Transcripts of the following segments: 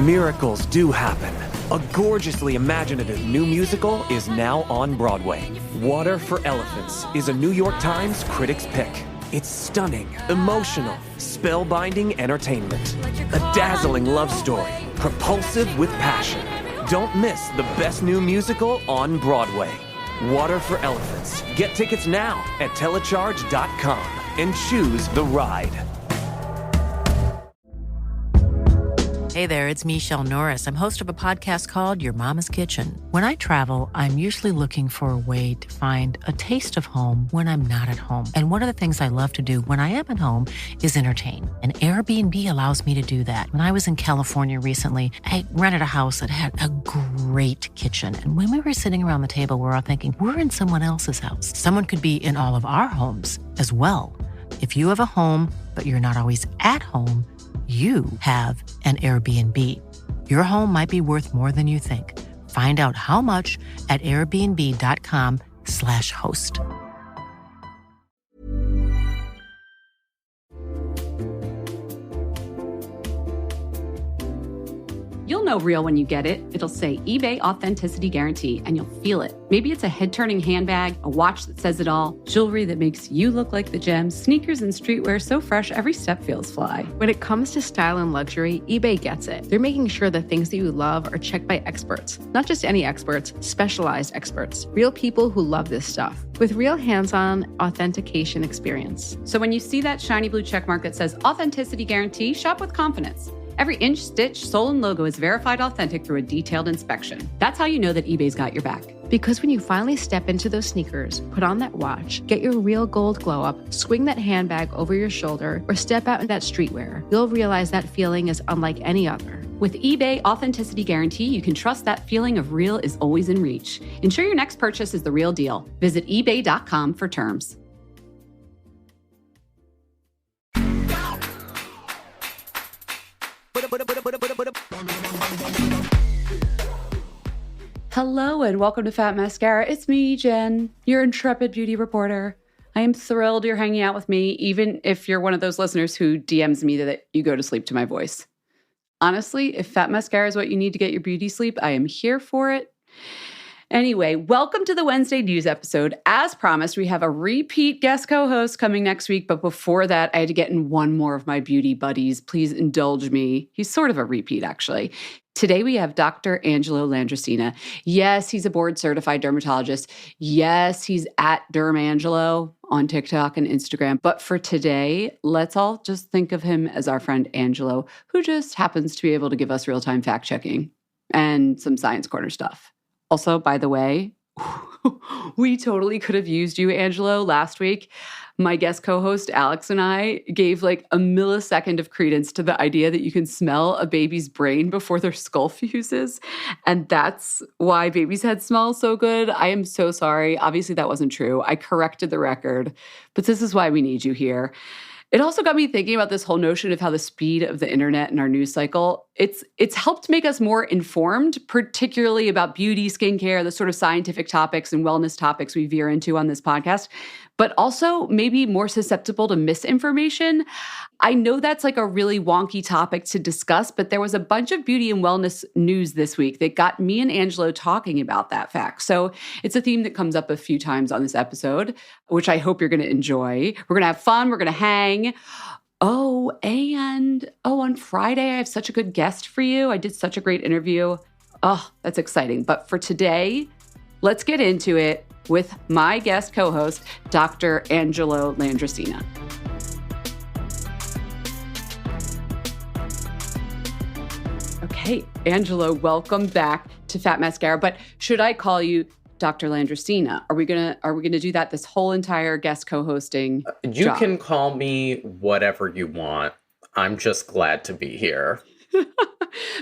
Miracles do happen. A gorgeously imaginative new musical is now on Broadway. Water for Elephants is a New York Times Critics' Pick. It's stunning, emotional, spellbinding entertainment. A dazzling love story, propulsive with passion. Don't miss the best new musical on Broadway. Water for Elephants. Get tickets now at telecharge.com and choose the ride. Hey there, it's Michelle Norris. I'm host of a podcast called Your Mama's Kitchen. When I travel, I'm usually looking for a way to find a taste of home when I'm not at home. And one of the things I love to do when I am at home is entertain. And Airbnb allows me to do that. When I was in California recently, I rented a house that had a great kitchen. And when we were sitting around the table, we were all thinking, we're in someone else's house. Someone could be in all of our homes as well. If you have a home, but you're not always at home, you have an Airbnb. Your home might be worth more than you think. Find out how much at airbnb.com/host. You'll know real when you get it. It'll say eBay Authenticity Guarantee, and you'll feel it. Maybe it's a head-turning handbag, a watch that says it all, jewelry that makes you look like the gems, sneakers and streetwear so fresh every step feels fly. When it comes to style and luxury, eBay gets it. They're making sure the things that you love are checked by experts. Not just any experts, specialized experts. Real people who love this stuff. With real hands-on authentication experience. So when you see that shiny blue checkmark that says Authenticity Guarantee, shop with confidence. Every inch, stitch, sole, and logo is verified authentic through a detailed inspection. That's how you know that eBay's got your back. Because when you finally step into those sneakers, put on that watch, get your real gold glow up, swing that handbag over your shoulder, or step out in that streetwear, you'll realize that feeling is unlike any other. With eBay Authenticity Guarantee, you can trust that feeling of real is always in reach. Ensure your next purchase is the real deal. Visit ebay.com for terms. Hello and welcome to Fat Mascara. It's me, Jen, your intrepid beauty reporter. I am thrilled you're hanging out with me, even if you're one of those listeners who DMs me that you go to sleep to my voice. Honestly, if Fat Mascara is what you need to get your beauty sleep, I am here for it. Anyway, welcome to the Wednesday news episode. As promised, we have a repeat guest co-host coming next week, but before that, I had to get in one more of my beauty buddies. Please indulge me. He's sort of a repeat, actually. Today, we have Dr. Angelo Landricina. Yes, he's a board-certified dermatologist. Yes, he's at DermAngelo on TikTok and Instagram. But for today, let's all just think of him as our friend Angelo, who just happens to be able to give us real-time fact-checking and some Science Corner stuff. Also, by the way, we totally could have used you, Angelo, last week. My guest co-host, Alex, and I gave like a millisecond of credence to the idea that you can smell a baby's brain before their skull fuses. And that's why baby's head smells so good. I am so sorry. Obviously, that wasn't true. I corrected the record, but this is why we need you here. It also got me thinking about this whole notion of how the speed of the internet and our news cycle, it's helped make us more informed, particularly about beauty, skincare, the sort of scientific topics and wellness topics we veer into on this podcast, but also maybe more susceptible to misinformation. I know that's like a really wonky topic to discuss, but there was a bunch of beauty and wellness news this week that got me and Angelo talking about that fact. So it's a theme that comes up a few times on this episode, which I hope you're going to enjoy. We're going to have fun. We're going to hang. And on Friday, I have such a good guest for you. I did such a great interview. Oh, that's exciting. But for today, let's get into it with my guest co-host, Dr. Angelo Landricina. Okay, Angelo, welcome back to Fat Mascara. But should I call you Dr. Landricina? Are we gonna do that this whole entire guest co-hosting You job? can call me whatever you want. I'm just glad to be here.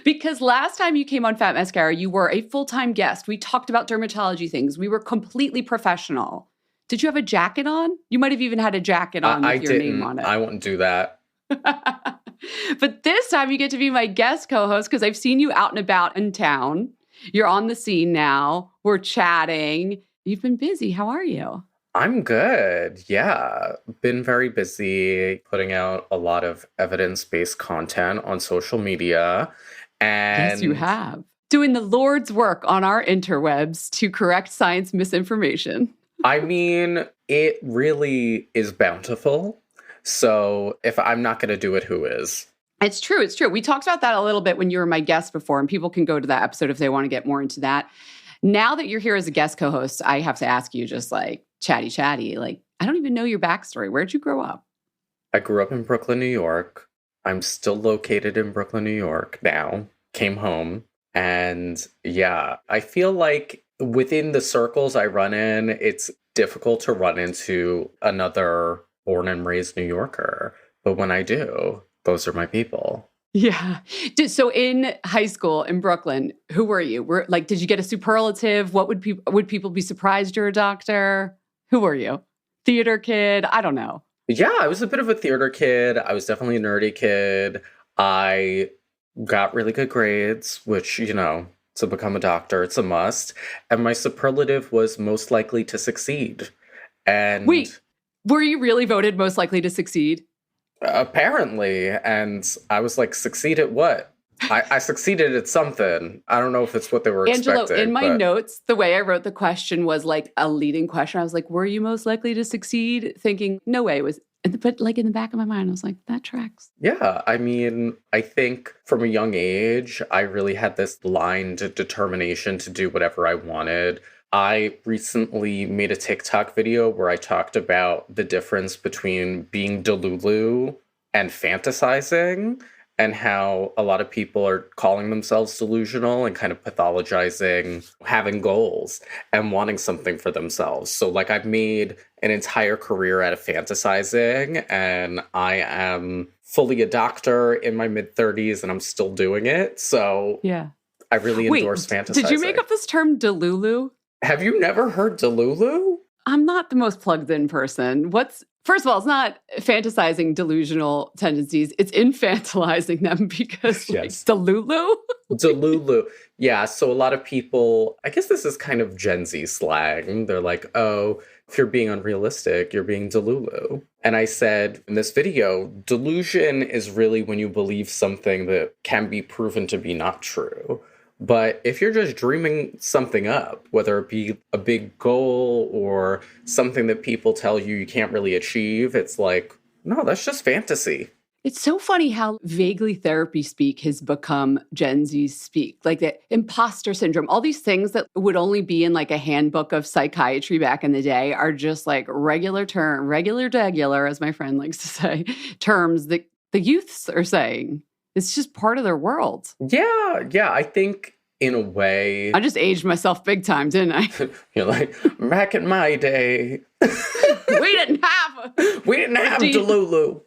Because last time you came on Fat Mascara, you were a full-time guest. We talked about dermatology things. We were completely professional. Did you have a jacket on? You might have even had a jacket on with your name on it. I wouldn't do that. But this time you get to be my guest co-host because I've seen you out and about in town. You're on the scene now. We're chatting. You've been busy. How are you? I'm good. Yeah. Been very busy putting out a lot of evidence-based content on social media. And Yes, you have. Doing the Lord's work on our interwebs to correct science misinformation. I mean, it really is bountiful. So if I'm not going to do it, who is? It's true. It's true. We talked about that a little bit when you were my guest before, and people can go to that episode if they want to get more into that. Now that you're here as a guest co-host, I have to ask you just like chatty, like, I don't even know your backstory. Where'd you grow up? I grew up in Brooklyn, New York. I'm still located in Brooklyn, New York now. Came home. And yeah, I feel like within the circles I run in, it's difficult to run into another born and raised New Yorker. But when I do, those are my people. Yeah. So in high school in Brooklyn, who were you? Did you get a superlative? What would people be surprised you're a doctor? Who were you? Theater kid? I don't know. Yeah, I was a bit of a theater kid. I was definitely a nerdy kid. I got really good grades, which, to become a doctor, it's a must. And my superlative was most likely to succeed. And wait, were you really voted most likely to succeed? Apparently. And I was like, succeed at what? I succeeded at something. I don't know if it's what they were Angelo, expecting. in my notes, the way I wrote the question was like a leading question. I was like, were you most likely to succeed? Thinking, no way. But like in the back of my mind, I was like, that tracks. Yeah, I mean, I think from a young age, I really had this blind determination to do whatever I wanted. I recently made a TikTok video where I talked about the difference between being delulu and fantasizing, and how a lot of people are calling themselves delusional and kind of pathologizing having goals and wanting something for themselves. So like I've made an entire career out of fantasizing, and I am fully a doctor in my mid-30s and I'm still doing it. So yeah, I really endorse fantasizing. Did you make up this term delulu? Have you never heard delulu? I'm not the most plugged in person. First of all, it's not fantasizing delusional tendencies. It's infantilizing them because yes. Delulu? Delulu. Yeah, so a lot of people, I guess this is kind of Gen Z slang. They're like, oh, if you're being unrealistic, you're being delulu. And I said in this video, delusion is really when you believe something that can be proven to be not true. But if you're just dreaming something up, whether it be a big goal or something that people tell you can't really achieve, it's like, no, that's just fantasy. It's so funny how vaguely therapy speak has become Gen Z speak, like the imposter syndrome. All these things that would only be in like a handbook of psychiatry back in the day are just like regular, as my friend likes to say, terms that the youths are saying. It's just part of their world. Yeah, I think in a way... I just aged myself big time, didn't I? You're like, back in my day... we didn't have Delulu.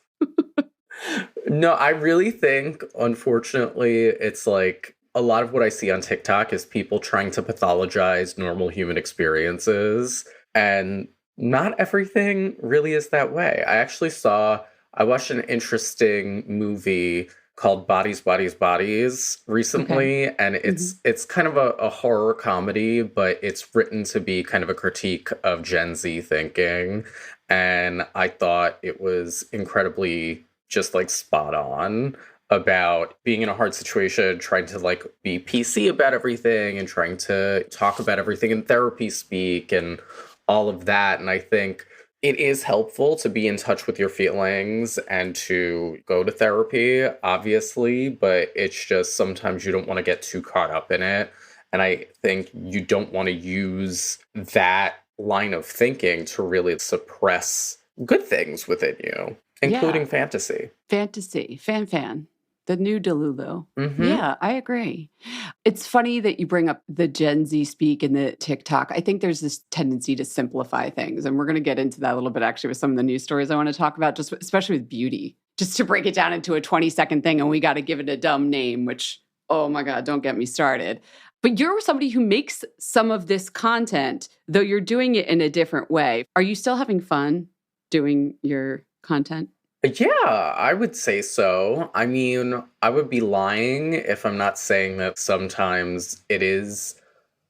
No, I really think, unfortunately, it's like a lot of what I see on TikTok is people trying to pathologize normal human experiences. And not everything really is that way. I watched an interesting movie called Bodies, Bodies, Bodies recently. Okay. And it's kind of a horror comedy, but it's written to be kind of a critique of Gen Z thinking. And I thought it was incredibly just like spot on about being in a hard situation, trying to like be PC about everything and trying to talk about everything in therapy speak and all of that. And I think it is helpful to be in touch with your feelings and to go to therapy, obviously, but it's just sometimes you don't want to get too caught up in it. And I think you don't want to use that line of thinking to really suppress good things within you, including fantasy. Fantasy, fan. The new Delulu. Mm-hmm. Yeah, I agree. It's funny that you bring up the Gen Z speak and the TikTok. I think there's this tendency to simplify things. And we're going to get into that a little bit actually with some of the news stories I want to talk about, just especially with beauty. Just to break it down into a 20-second thing and we got to give it a dumb name, which, oh my God, don't get me started. But you're somebody who makes some of this content, though you're doing it in a different way. Are you still having fun doing your content? Yeah, I would say so. I mean, I would be lying if I'm not saying that sometimes it is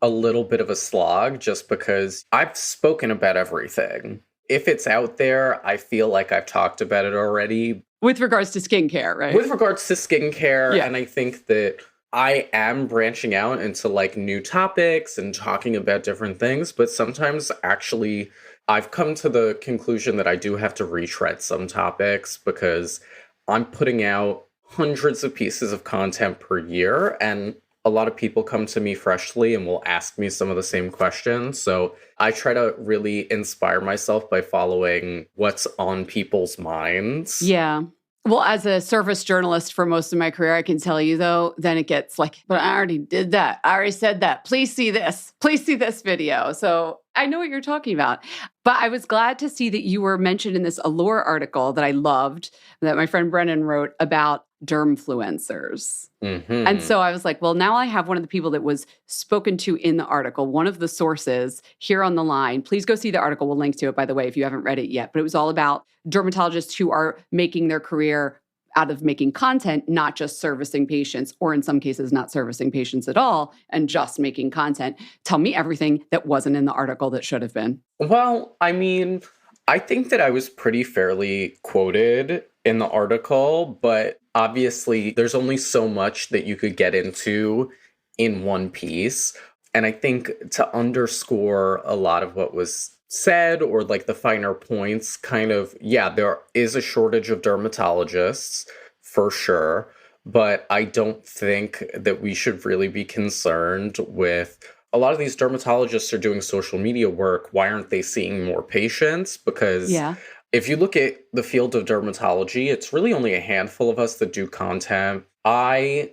a little bit of a slog just because I've spoken about everything. If it's out there, I feel like I've talked about it already. With regards to skincare, right? With regards to skincare, yeah. And I think that I am branching out into like new topics and talking about different things, but sometimes actually I've come to the conclusion that I do have to retread some topics because I'm putting out hundreds of pieces of content per year, and a lot of people come to me freshly and will ask me some of the same questions. So I try to really inspire myself by following what's on people's minds. Yeah. Well, as a service journalist for most of my career, I can tell you though, then it gets like, but I already did that. I already said that. Please see this. Please see this video. So I know what you're talking about. But I was glad to see that you were mentioned in this Allure article that I loved, that my friend Brennan wrote about dermfluencers. And so I was like, well, now I have one of the people that was spoken to in the article, one of the sources here on the line. Please go see the article. We'll link to it, by the way, if you haven't read it yet. But it was all about dermatologists who are making their career out of making content, not just servicing patients, or in some cases, not servicing patients at all, and just making content. Tell me everything that wasn't in the article that should have been. Well, I mean, I think that I was pretty fairly quoted in the article, but obviously there's only so much that you could get into in one piece. And I think to underscore a lot of what was said, or like the finer points, kind of, yeah, there is a shortage of dermatologists for sure, but I don't think that we should really be concerned with a lot of these dermatologists are doing social media work. Why aren't they seeing more patients? Because if you look at the field of dermatology, it's really only a handful of us that do content. I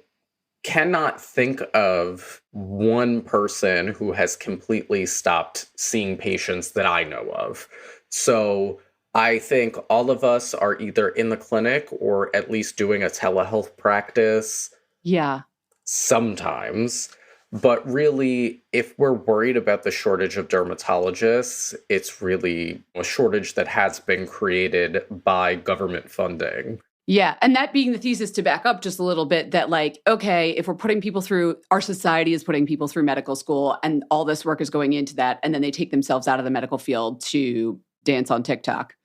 cannot think of one person who has completely stopped seeing patients that I know of. So I think all of us are either in the clinic or at least doing a telehealth practice. Yeah. Sometimes. But really, if we're worried about the shortage of dermatologists, it's really a shortage that has been created by government funding. Yeah. And that being the thesis to back up just a little bit, that like, okay, if we're putting people through, our society is putting people through medical school and all this work is going into that, and then they take themselves out of the medical field to dance on TikTok.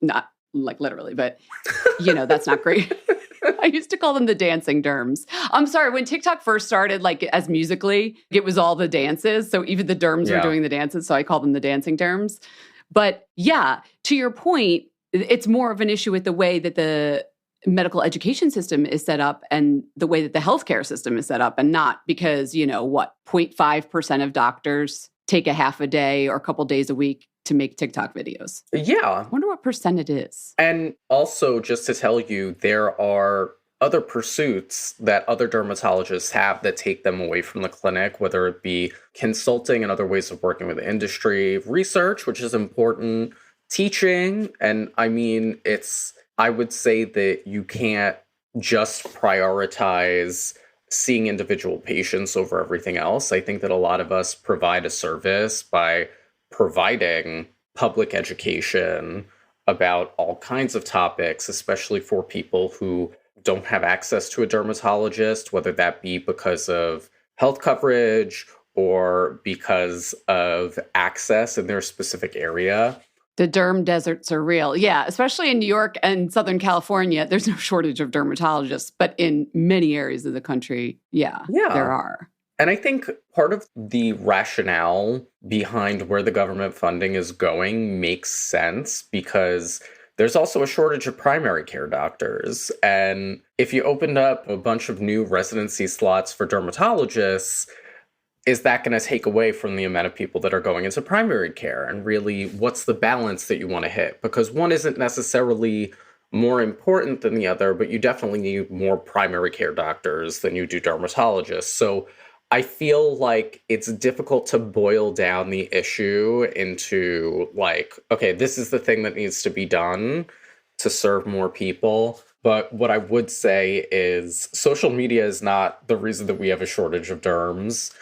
Not like literally, but that's not great. I used to call them the dancing derms. I'm sorry, when TikTok first started, like as Musically, it was all the dances. So even the derms were doing the dances. So I call them the dancing derms. But yeah, to your point, it's more of an issue with the way that the medical education system is set up and the way that the healthcare system is set up, and not because, 0.5% of doctors take a half a day or a couple days a week to make TikTok videos. Yeah. I wonder what percent it is. And also, just to tell you, there are other pursuits that other dermatologists have that take them away from the clinic, whether it be consulting and other ways of working with the industry, research, which is important, teaching. And I mean, I would say that you can't just prioritize seeing individual patients over everything else. I think that a lot of us provide a service by providing public education about all kinds of topics, especially for people who don't have access to a dermatologist, whether that be because of health coverage or because of access in their specific area. The derm deserts are real. Yeah, especially in New York and Southern California, there's no shortage of dermatologists, but in many areas of the country, there are. And I think part of the rationale behind where the government funding is going makes sense because there's also a shortage of primary care doctors. And if you opened up a bunch of new residency slots for dermatologists, is that going to take away from the amount of people that are going into primary care? And really, what's the balance that you want to hit? Because one isn't necessarily more important than the other, but you definitely need more primary care doctors than you do dermatologists. So I feel like it's difficult to boil down the issue into like, okay, this is the thing that needs to be done to serve more people. But what I would say is social media is not the reason that we have a shortage of derms.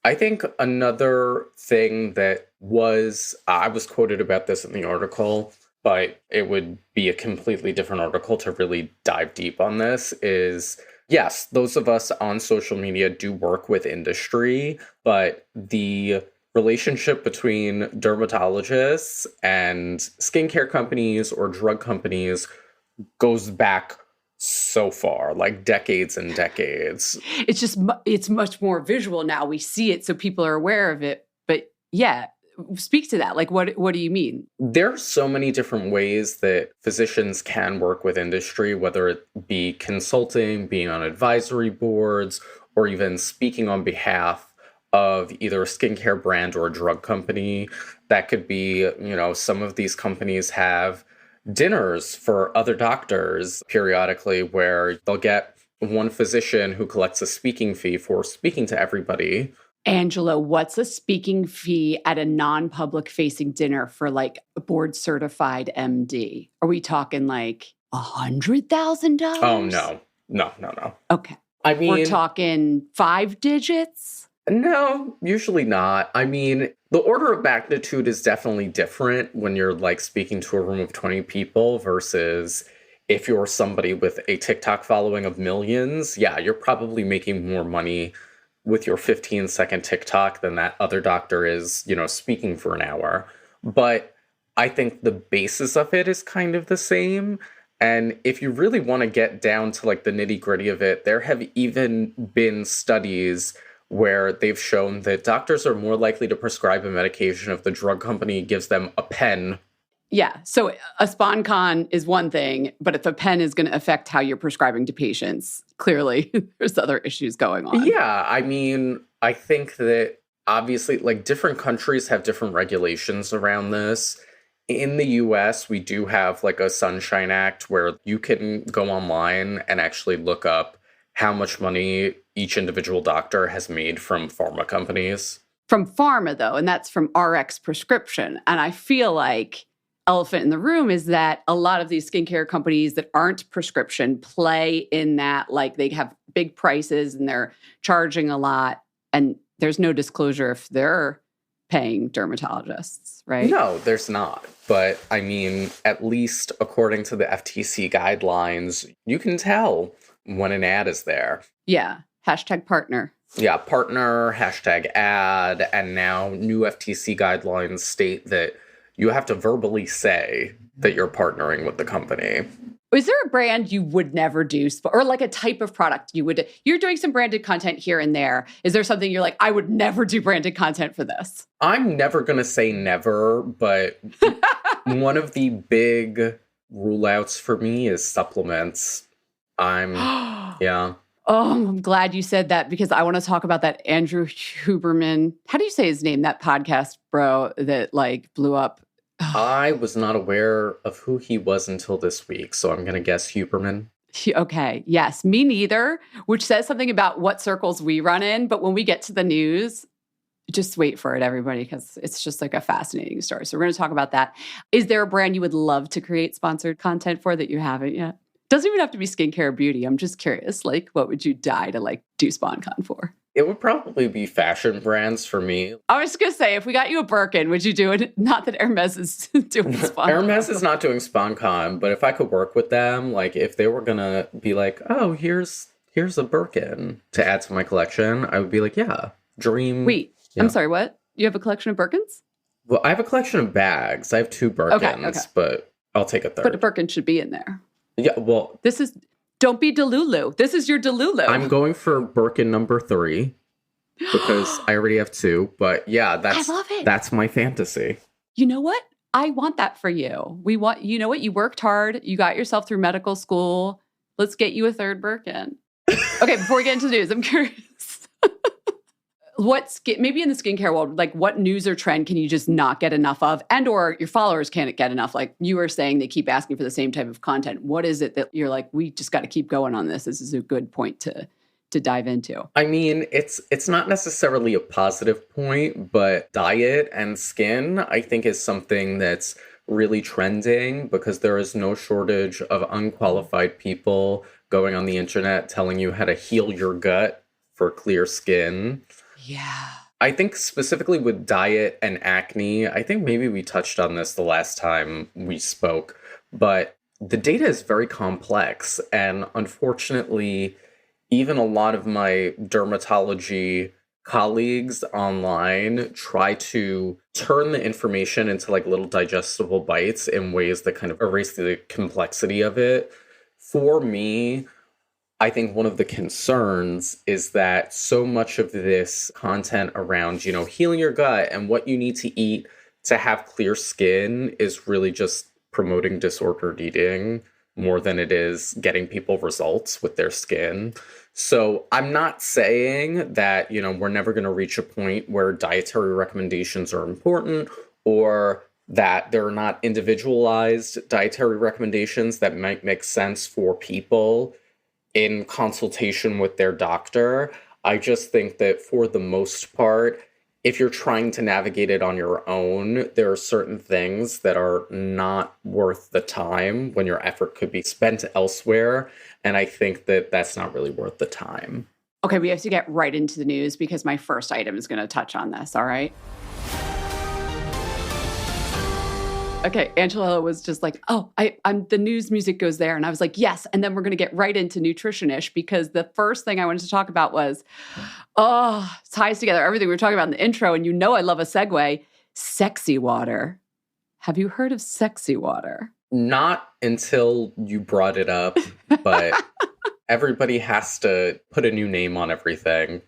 I think another thing that I was quoted about this in the article, but it would be a completely different article to really dive deep on this, is yes, those of us on social media do work with industry, but the relationship between dermatologists and skincare companies or drug companies goes back so far, like decades and decades. It's just, it's much more visual now. We see it, so people are aware of it. But yeah, speak to that. Like, what do you mean? There are so many different ways that physicians can work with industry, whether it be consulting, being on advisory boards, or even speaking on behalf of either a skincare brand or a drug company. That could be, you know, some of these companies have dinners for other doctors periodically where they'll get one physician who collects a speaking fee for speaking to everybody. Angela, what's a speaking fee at a non-public facing dinner for like a board certified MD? Are we talking like $100,000? Oh, no. Okay. I mean, we're talking 5 digits? No, usually not. I mean, the order of magnitude is definitely different when you're like speaking to a room of 20 people versus if you're somebody with a TikTok following of millions. Yeah, you're probably making more money with your 15-second TikTok than that other doctor is, you know, speaking for an hour. But I think the basis of it is kind of the same. And if you really want to get down to like the nitty-gritty of it, there have even been studies where they've shown that doctors are more likely to prescribe a medication if the drug company gives them a pen. Yeah. So a SponCon is one thing, but if a pen is going to affect how you're prescribing to patients, clearly there's other issues going on. Yeah. I mean, I think that obviously like different countries have different regulations around this. In the US, we do have like a Sunshine Act where you can go online and actually look up how much money each individual doctor has made from pharma companies. From pharma, though, and that's from RX prescription. And I feel like elephant in the room is that a lot of these skincare companies that aren't prescription play in that, like they have big prices and they're charging a lot. And there's no disclosure if they're paying dermatologists, right? No, there's not. But I mean, at least according to the FTC guidelines, you can tell when an ad is there. Yeah. #partner. Yeah, partner, #ad, and now new FTC guidelines state that you have to verbally say that you're partnering with the company. Is there a brand you would never do, or like a type of product you would? You're doing some branded content here and there. Is there something you're like, I would never do branded content for this? I'm never going to say never, but one of the big rule outs for me is supplements. Yeah. Oh, I'm glad you said that because I want to talk about that Andrew Huberman. How do you say his name? That podcast, bro, that like blew up. I was not aware of who he was until this week, so I'm going to guess Huberman. Okay. Yes, me neither, which says something about what circles we run in. But when we get to the news, just wait for it, everybody, because it's just like a fascinating story. So we're going to talk about that. Is there a brand you would love to create sponsored content for that you haven't yet? Doesn't even have to be skincare or beauty. I'm just curious, like, what would you die to like do SponCon for? It would probably be fashion brands for me. I was going to say, if we got you a Birkin, would you do it? Not that Hermes is doing SponCon. Hermes is not doing SponCon, but if I could work with them, like if they were going to be like, oh, here's a Birkin to add to my collection, I would be like, yeah, dream. Wait, yeah. I'm sorry, what? You have a collection of Birkins? Well, I have a collection of bags. I have 2 Birkins, okay. But I'll take a third. But a Birkin should be in there. Yeah, well. Don't be Delulu. This is your Delulu. I'm going for Birkin number 3 because I already have 2. But yeah, I love it. That's my fantasy. You know what? I want that for you. You know what? You worked hard. You got yourself through medical school. Let's get you a 3rd Birkin. Okay, before we get into the news, I'm curious. Maybe in the skincare world, like what news or trend can you just not get enough of, and or your followers can't get enough? Like you were saying, they keep asking for the same type of content. What is it that you're like, we just got to keep going on this? This is a good point to dive into. I mean, it's not necessarily a positive point, but diet and skin, I think, is something that's really trending because there is no shortage of unqualified people going on the internet telling you how to heal your gut for clear skin. Yeah. I think specifically with diet and acne, I think maybe we touched on this the last time we spoke, but the data is very complex. And unfortunately, even a lot of my dermatology colleagues online try to turn the information into like little digestible bites in ways that kind of erase the complexity of it. for me, I think one of the concerns is that so much of this content around, healing your gut and what you need to eat to have clear skin is really just promoting disordered eating more than it is getting people results with their skin. So I'm not saying that, we're never going to reach a point where dietary recommendations are important or that there are not individualized dietary recommendations that might make sense for people in consultation with their doctor. I just think that for the most part, if you're trying to navigate it on your own, there are certain things that are not worth the time when your effort could be spent elsewhere. And I think that that's not really worth the time. Okay, we have to get right into the news because my first item is going to touch on this, all right? Okay, Angela was just like, I'm the news music goes there. And I was like, yes. And then we're going to get right into nutrition-ish because the first thing I wanted to talk about was, ties together everything we were talking about in the intro. And I love a segue, sexy water. Have you heard of sexy water? Not until you brought it up, but everybody has to put a new name on everything.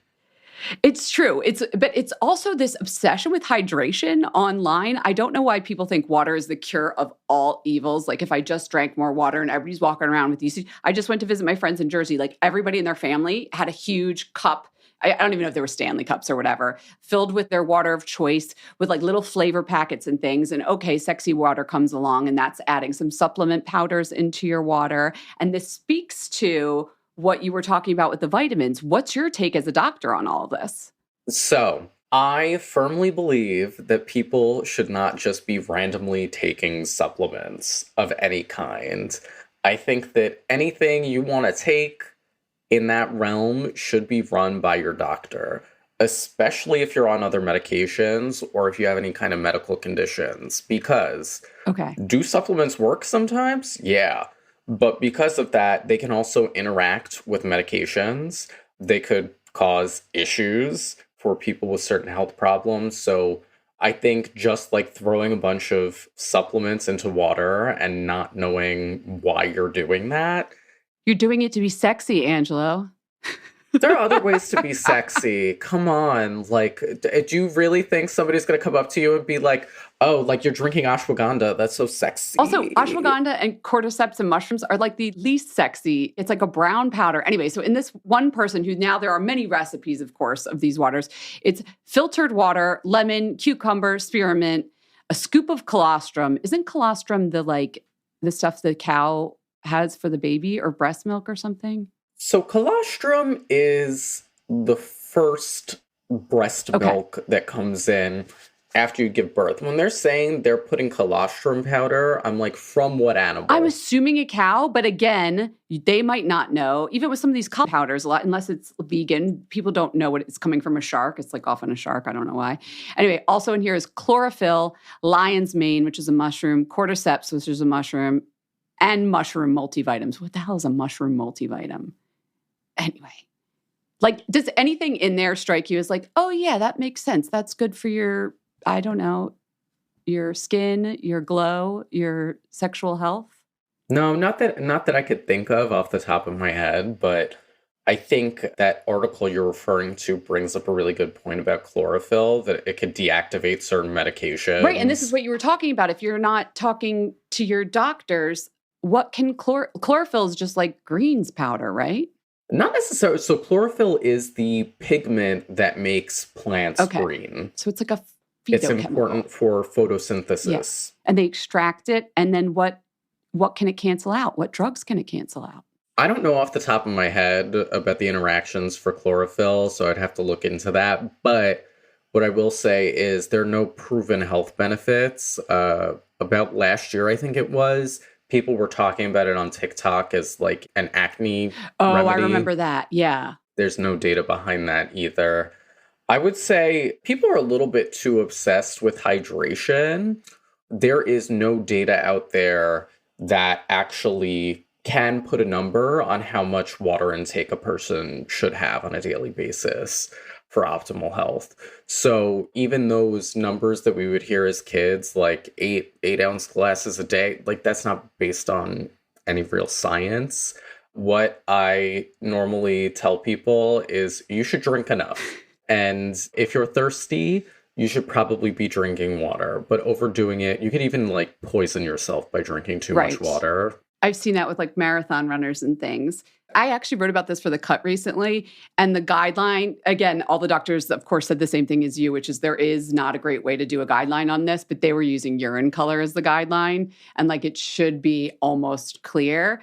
It's true. But it's also this obsession with hydration online. I don't know why people think water is the cure of all evils. Like if I just drank more water and everybody's walking around with these. I just went to visit my friends in Jersey. Like everybody in their family had a huge cup. I don't even know if they were Stanley cups or whatever, filled with their water of choice with like little flavor packets and things. And okay, sexy water comes along and that's adding some supplement powders into your water. And this speaks to what you were talking about with the vitamins. What's your take as a doctor on all of this? So I firmly believe that people should not just be randomly taking supplements of any kind. I think that anything you want to take in that realm should be run by your doctor, especially if you're on other medications or if you have any kind of medical conditions. Because do supplements work sometimes? Yeah. But because of that, they can also interact with medications. They could cause issues for people with certain health problems. So I think just like throwing a bunch of supplements into water and not knowing why you're doing that. You're doing it to be sexy, Angelo. There are other ways to be sexy. Come on. Like, do you really think somebody's going to come up to you and be like, oh, like you're drinking ashwagandha? That's so sexy. Also, ashwagandha and cordyceps and mushrooms are like the least sexy. It's like a brown powder. Anyway, so in this one person who now there are many recipes, of course, of these waters. It's filtered water, lemon, cucumber, spearmint, a scoop of colostrum. Isn't colostrum the stuff the cow has for the baby or breast milk or something? So colostrum is the first breast milk that comes in after you give birth. When they're saying they're putting colostrum powder, I'm like, from what animal? I'm assuming a cow, but again, they might not know. Even with some of these powders, a lot, unless it's vegan, people don't know what it's coming from a shark. It's like often a shark. I don't know why. Anyway, also in here is chlorophyll, lion's mane, which is a mushroom, cordyceps, which is a mushroom, and mushroom multivitamins. What the hell is a mushroom multivitamin? Anyway, like, does anything in there strike you as like, oh yeah, that makes sense. That's good for your, I don't know, your skin, your glow, your sexual health? No, not that I could think of off the top of my head, but I think that article you're referring to brings up a really good point about chlorophyll, that it could deactivate certain medications. Right, and this is what you were talking about. If you're not talking to your doctors, what can chlorophyll is just like greens powder, right? Not necessarily. So chlorophyll is the pigment that makes plants green. So it's like a phytochemical. It's important for photosynthesis. Yes. And they extract it, and then what can it cancel out? What drugs can it cancel out? I don't know off the top of my head about the interactions for chlorophyll, so I'd have to look into that. But what I will say is there are no proven health benefits. About last year, I think it was, people were talking about it on TikTok as like an acne remedy. I remember that. Yeah. There's no data behind that either. I would say people are a little bit too obsessed with hydration. There is no data out there that actually can put a number on how much water intake a person should have on a daily basis for optimal health. So even those numbers that we would hear as kids, like eight ounce glasses a day, like that's not based on any real science. What I normally tell people is you should drink enough. And if you're thirsty, you should probably be drinking water. But overdoing it, you could even like poison yourself by drinking too much water. I've seen that with like marathon runners and things. I actually wrote about this for The Cut recently. And the guideline, again, all the doctors, of course, said the same thing as you, which is there is not a great way to do a guideline on this, but they were using urine color as the guideline. And like it should be almost clear.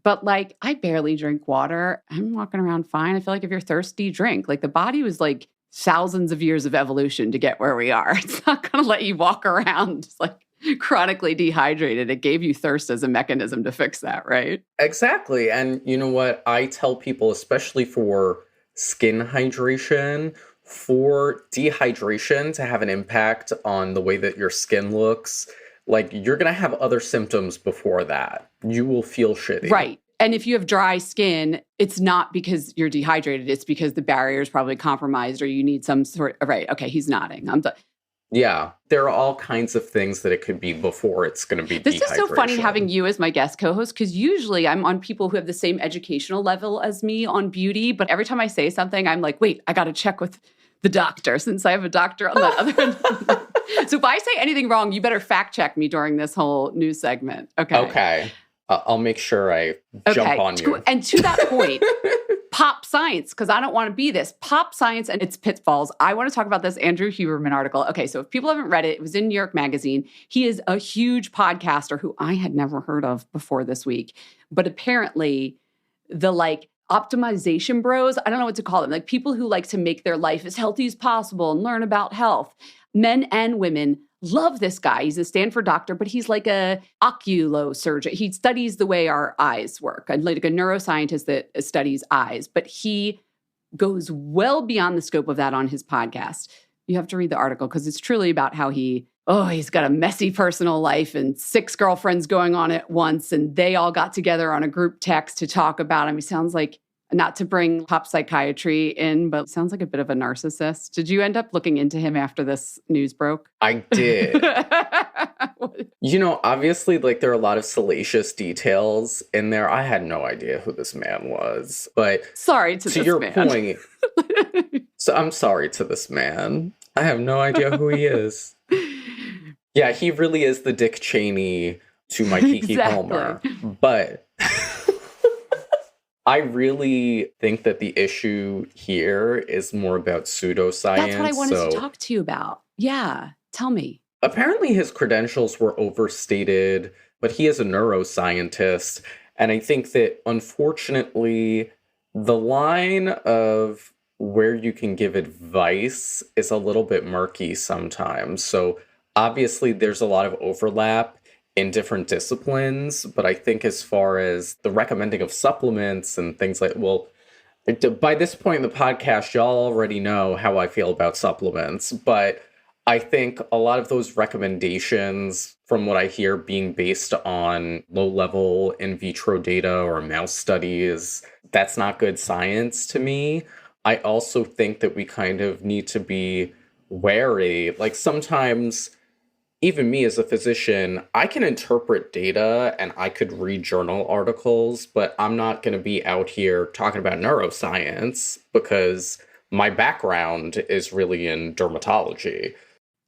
But like I barely drink water. I'm walking around fine. I feel like if you're thirsty, drink. Like the body was like thousands of years of evolution to get where we are. It's not going to let you walk around just like chronically dehydrated. It gave you thirst as a mechanism to fix that, right? Exactly. And you know what? I tell people, especially for skin hydration, for dehydration to have an impact on the way that your skin looks, like you're going to have other symptoms before that. You will feel shitty. Right. And if you have dry skin, it's not because you're dehydrated. It's because the barrier is probably compromised or you need some sort of, right. Okay. He's nodding. Yeah, there are all kinds of things that it could be before it's going to be This dehydration. is so funny having you as my guest co-host because usually I'm on people who have the same educational level as me on beauty. But every time I say something, I'm like, wait, I got to check with the doctor since I have a doctor on that other end. So if I say anything wrong, you better fact check me during this whole news segment. Okay. Okay. I'll make sure I jump on you. And to that point, pop science, because I don't want to be this. Pop science and its pitfalls. I want to talk about this Andrew Huberman article. Okay, so if people haven't read it, it was in New York Magazine. He is a huge podcaster who I had never heard of before this week. But apparently the like optimization bros, I don't know what to call them, like people who like to make their life as healthy as possible and learn about health, men and women, love this guy. He's a Stanford doctor, but he's like a oculosurgeon. He studies the way our eyes work, like a neuroscientist that studies eyes, but he goes well beyond the scope of that on his podcast. You have to read the article because it's truly about how he's got a messy personal life and 6 girlfriends going on at once, and they all got together on a group text to talk about him. He sounds like, not to bring pop psychiatry in, but sounds like a bit of a narcissist. Did you end up looking into him after this news broke? I did. Obviously, like there are a lot of salacious details in there. I had no idea who this man was, but sorry to this your man. Point. So I'm sorry to this man. I have no idea who he is. Yeah, he really is the Dick Cheney to my Keke Palmer. But I really think that the issue here is more about pseudoscience. That's what I wanted to talk to you about. Yeah, tell me. Apparently his credentials were overstated, but he is a neuroscientist. And I think that, unfortunately, the line of where you can give advice is a little bit murky sometimes. So obviously there's a lot of overlap in different disciplines, but I think as far as the recommending of supplements and things like, well, by this point in the podcast, y'all already know how I feel about supplements, but I think a lot of those recommendations, from what I hear, being based on low-level in vitro data or mouse studies, that's not good science to me. I also think that we kind of need to be wary. Like sometimes, even me as a physician, I can interpret data and I could read journal articles, but I'm not going to be out here talking about neuroscience because my background is really in dermatology.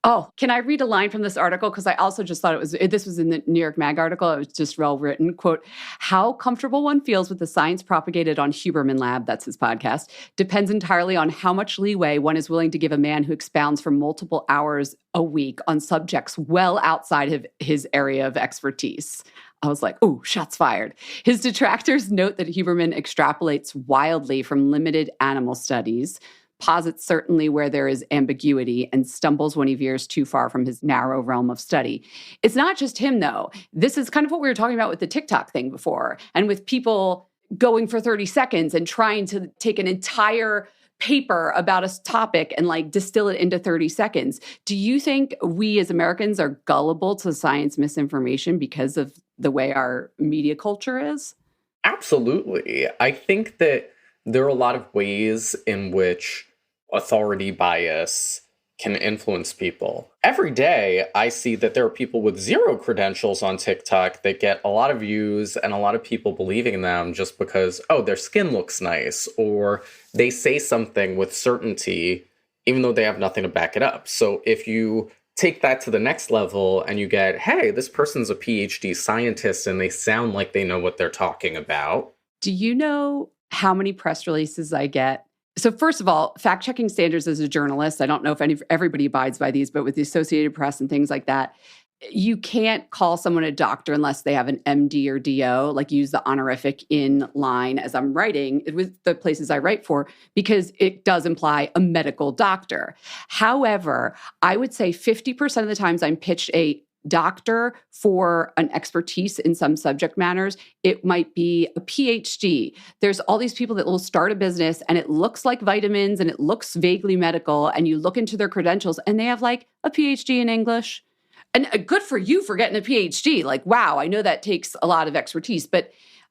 Oh, can I read a line from this article? Because I also just thought this was in the New York Mag article. It was just well written. Quote, how comfortable one feels with the science propagated on Huberman Lab, that's his podcast, depends entirely on how much leeway one is willing to give a man who expounds for multiple hours a week on subjects well outside of his area of expertise. I was like, ooh, shots fired. His detractors note that Huberman extrapolates wildly from limited animal studies, posits certainly where there is ambiguity, and stumbles when he veers too far from his narrow realm of study. It's not just him, though. This is kind of what we were talking about with the TikTok thing before, and with people going for 30 seconds and trying to take an entire paper about a topic and like distill it into 30 seconds. Do you think we as Americans are gullible to science misinformation because of the way our media culture is? Absolutely. I think that there are a lot of ways in which authority bias can influence people. Every day, I see that there are people with zero credentials on TikTok that get a lot of views and a lot of people believing in them just because, oh, their skin looks nice, or they say something with certainty, even though they have nothing to back it up. So if you take that to the next level and you get, hey, this person's a PhD scientist and they sound like they know what they're talking about. Do you know how many press releases I get? So first of all, fact-checking standards as a journalist, I don't know if everybody abides by these, but with the Associated Press and things like that, you can't call someone a doctor unless they have an MD or DO, like use the honorific in line as I'm writing with the places I write for, because it does imply a medical doctor. However, I would say 50% of the times I'm pitched a doctor for an expertise in some subject matters, it might be a PhD. There's all these people that will start a business and it looks like vitamins and it looks vaguely medical, and you look into their credentials and they have like a PhD in English. And good for you for getting a PhD. Like, wow, I know that takes a lot of expertise, but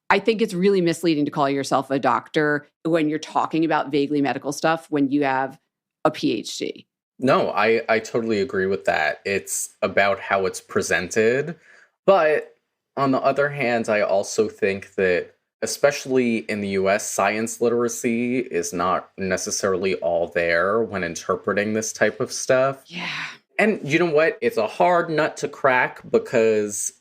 I think it's really misleading to call yourself a doctor when you're talking about vaguely medical stuff when you have a PhD. No, I totally agree with that. It's about how it's presented. But on the other hand, I also think that, especially in the US, science literacy is not necessarily all there when interpreting this type of stuff. Yeah. And you know what? It's a hard nut to crack because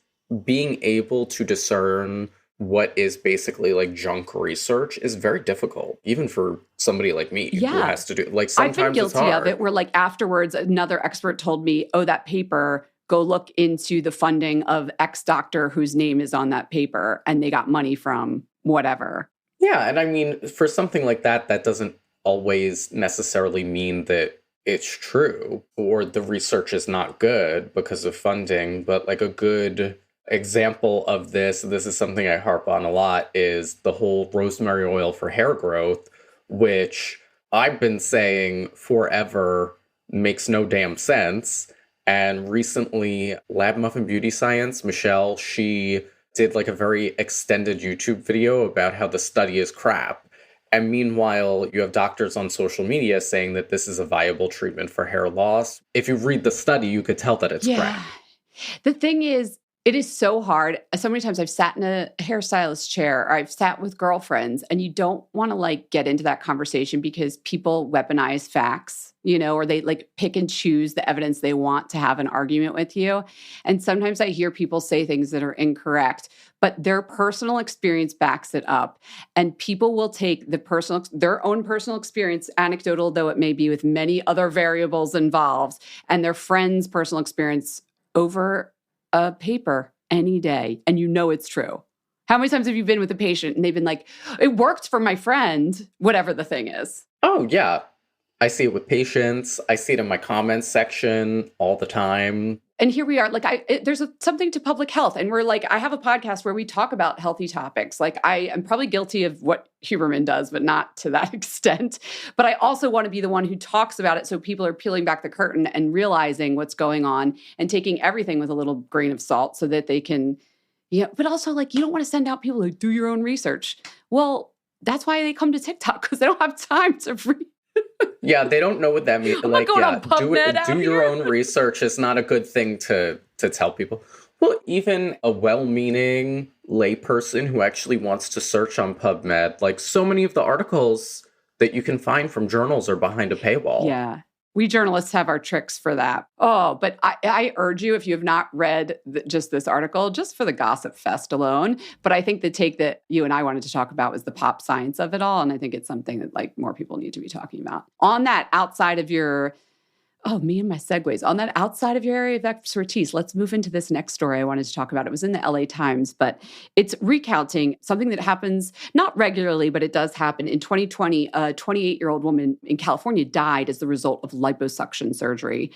being able to discern what is basically like junk research is very difficult, even for somebody like me who has to do like sometimes I've been it's guilty hard. of it where like afterwards another expert told me, oh, that paper, go look into the funding of X doctor whose name is on that paper and they got money from whatever. Yeah, and I mean, for something like that, that doesn't always necessarily mean that it's true or the research is not good because of funding, but like a good example of this is something I harp on a lot, is the whole rosemary oil for hair growth, which I've been saying forever makes no damn sense. And recently, Lab Muffin Beauty Science, Michelle, she did like a very extended YouTube video about how the study is crap. And meanwhile, you have doctors on social media saying that this is a viable treatment for hair loss. If you read the study, you could tell that it's crap. The thing is, it is so hard. So many times I've sat in a hairstylist chair or I've sat with girlfriends, and you don't want to like get into that conversation because people weaponize facts, you know, or they like pick and choose the evidence they want to have an argument with you. And sometimes I hear people say things that are incorrect, but their personal experience backs it up. And people will take their own personal experience, anecdotal though it may be, with many other variables involved, and their friend's personal experience over a paper any day, and you know it's true. How many times have you been with a patient and they've been like, it worked for my friend, whatever the thing is? Oh, yeah. I see it with patients. I see it in my comments section all the time. And here we are, like, there's something to public health. And we're like, I have a podcast where we talk about healthy topics. Like, I am probably guilty of what Huberman does, but not to that extent. But I also want to be the one who talks about it so people are peeling back the curtain and realizing what's going on and taking everything with a little grain of salt so that they can, but also like, you don't want to send out people like, do your own research. Well, that's why they come to TikTok, because they don't have time to read. Yeah, they don't know what that means. I'm like, not going on PubMed do your own research is not a good thing to tell people. Well, even a well-meaning layperson who actually wants to search on PubMed, like so many of the articles that you can find from journals are behind a paywall. Yeah. We journalists have our tricks for that. Oh, but I urge you, if you have not read just this article, just for the gossip fest alone, but I think the take that you and I wanted to talk about was the pop science of it all. And I think it's something that like more people need to be talking about. On that outside of your, me and my segues, on that outside of your area of expertise, let's move into this next story I wanted to talk about. It was in the LA Times, but it's recounting something that happens not regularly, but it does happen. In 2020, a 28-year-old woman in California died as the result of liposuction surgery,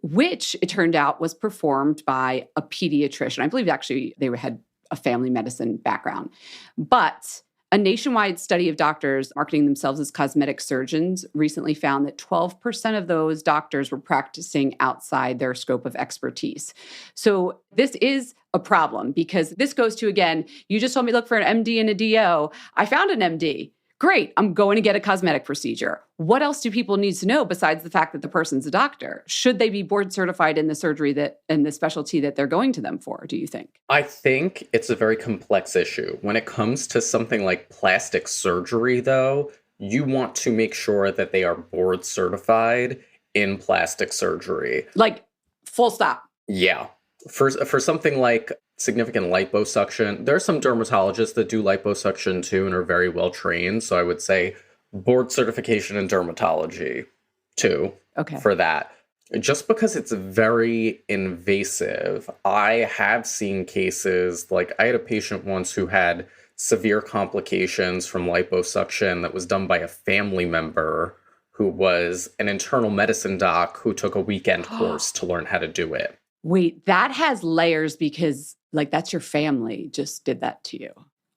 which it turned out was performed by a pediatrician. I believe actually they had a family medicine background. But a nationwide study of doctors marketing themselves as cosmetic surgeons recently found that 12% of those doctors were practicing outside their scope of expertise. So this is a problem because this goes to, again, you just told me look for an MD and a DO. I found an MD. Great, I'm going to get a cosmetic procedure. What else do people need to know besides the fact that the person's a doctor? Should they be board certified in the surgery in the specialty that they're going to them for, do you think? I think it's a very complex issue. When it comes to something like plastic surgery, though, you want to make sure that they are board certified in plastic surgery. Like, full stop. Yeah. For something like significant liposuction, there are some dermatologists that do liposuction too and are very well trained. So I would say board certification in dermatology too. Okay. For that. Just because it's very invasive, I have seen cases, like I had a patient once who had severe complications from liposuction that was done by a family member who was an internal medicine doc who took a weekend course to learn how to do it. Wait, that has layers because, like, that's your family just did that to you.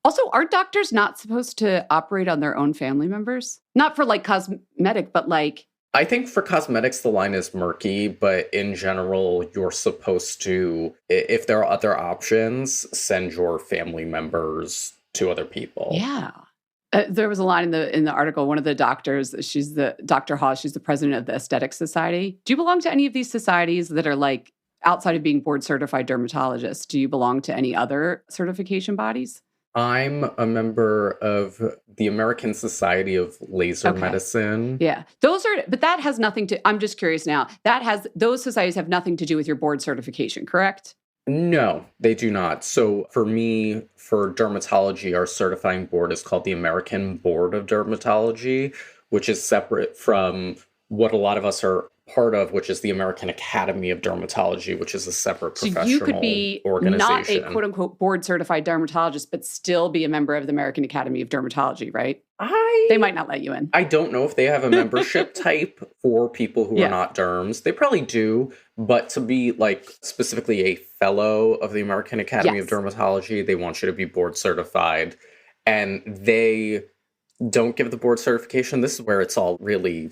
Also, are doctors not supposed to operate on their own family members? Not for, like, cosmetic, but, like... I think for cosmetics, the line is murky, but in general, you're supposed to, if there are other options, send your family members to other people. Yeah. There was a line in the article, one of the doctors, Dr. Hawes, she's the president of the Aesthetic Society. Do you belong to any of these societies that are, like, outside of being board certified dermatologists? Do you belong to any other certification bodies? I'm a member of the American Society of Laser Medicine. Yeah. But that has nothing to, I'm just curious now, those societies have nothing to do with your board certification, correct? No, they do not. So for me, for dermatology, our certifying board is called the American Board of Dermatology, which is separate from what a lot of us are part of, which is the American Academy of Dermatology, which is a separate professional organization. So you could be not a quote-unquote board-certified dermatologist, but still be a member of the American Academy of Dermatology, right? They might not let you in. I don't know if they have a membership type for people who are not derms. They probably do, but to be, like, specifically a fellow of the American Academy of Dermatology, they want you to be board certified, and they don't give the board certification. This is where it's all really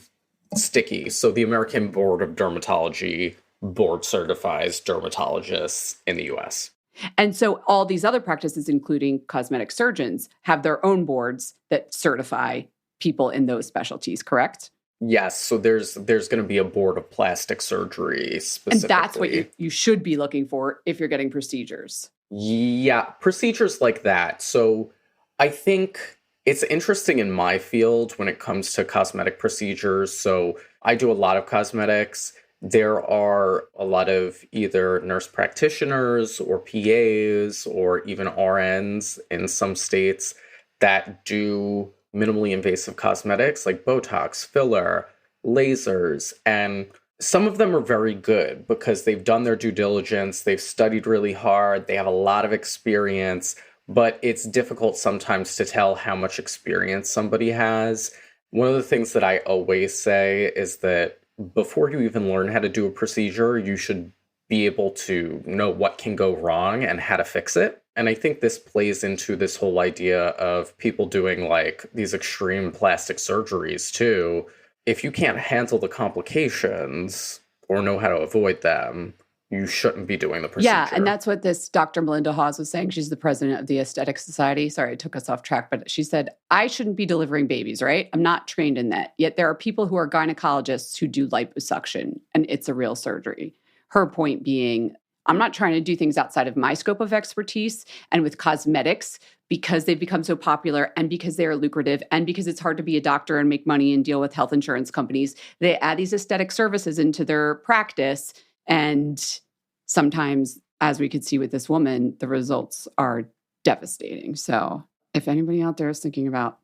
sticky. So the American Board of Dermatology board certifies dermatologists in the US. And so all these other practices, including cosmetic surgeons, have their own boards that certify people in those specialties, correct? Yes. So there's going to be a board of plastic surgery specifically. And that's what you should be looking for if you're getting procedures. Yeah, procedures like that. So I think it's interesting in my field when it comes to cosmetic procedures. So I do a lot of cosmetics. There are a lot of either nurse practitioners or PAs or even RNs in some states that do minimally invasive cosmetics like Botox, filler, lasers. And some of them are very good because they've done their due diligence, they've studied really hard, they have a lot of experience. But it's difficult sometimes to tell how much experience somebody has. One of the things that I always say is that before you even learn how to do a procedure, you should be able to know what can go wrong and how to fix it. And I think this plays into this whole idea of people doing, like, these extreme plastic surgeries too. If you can't handle the complications or know how to avoid them, you shouldn't be doing the procedure. Yeah, and that's what this Dr. Melinda Hawes was saying. She's the president of the Aesthetic Society. Sorry, I took us off track, but she said, I shouldn't be delivering babies, right? I'm not trained in that. Yet there are people who are gynecologists who do liposuction, and it's a real surgery. Her point being, I'm not trying to do things outside of my scope of expertise. And with cosmetics, because they've become so popular and because they are lucrative and because it's hard to be a doctor and make money and deal with health insurance companies, they add these aesthetic services into their practice. And sometimes, as we could see with this woman, the results are devastating. So if anybody out there is thinking about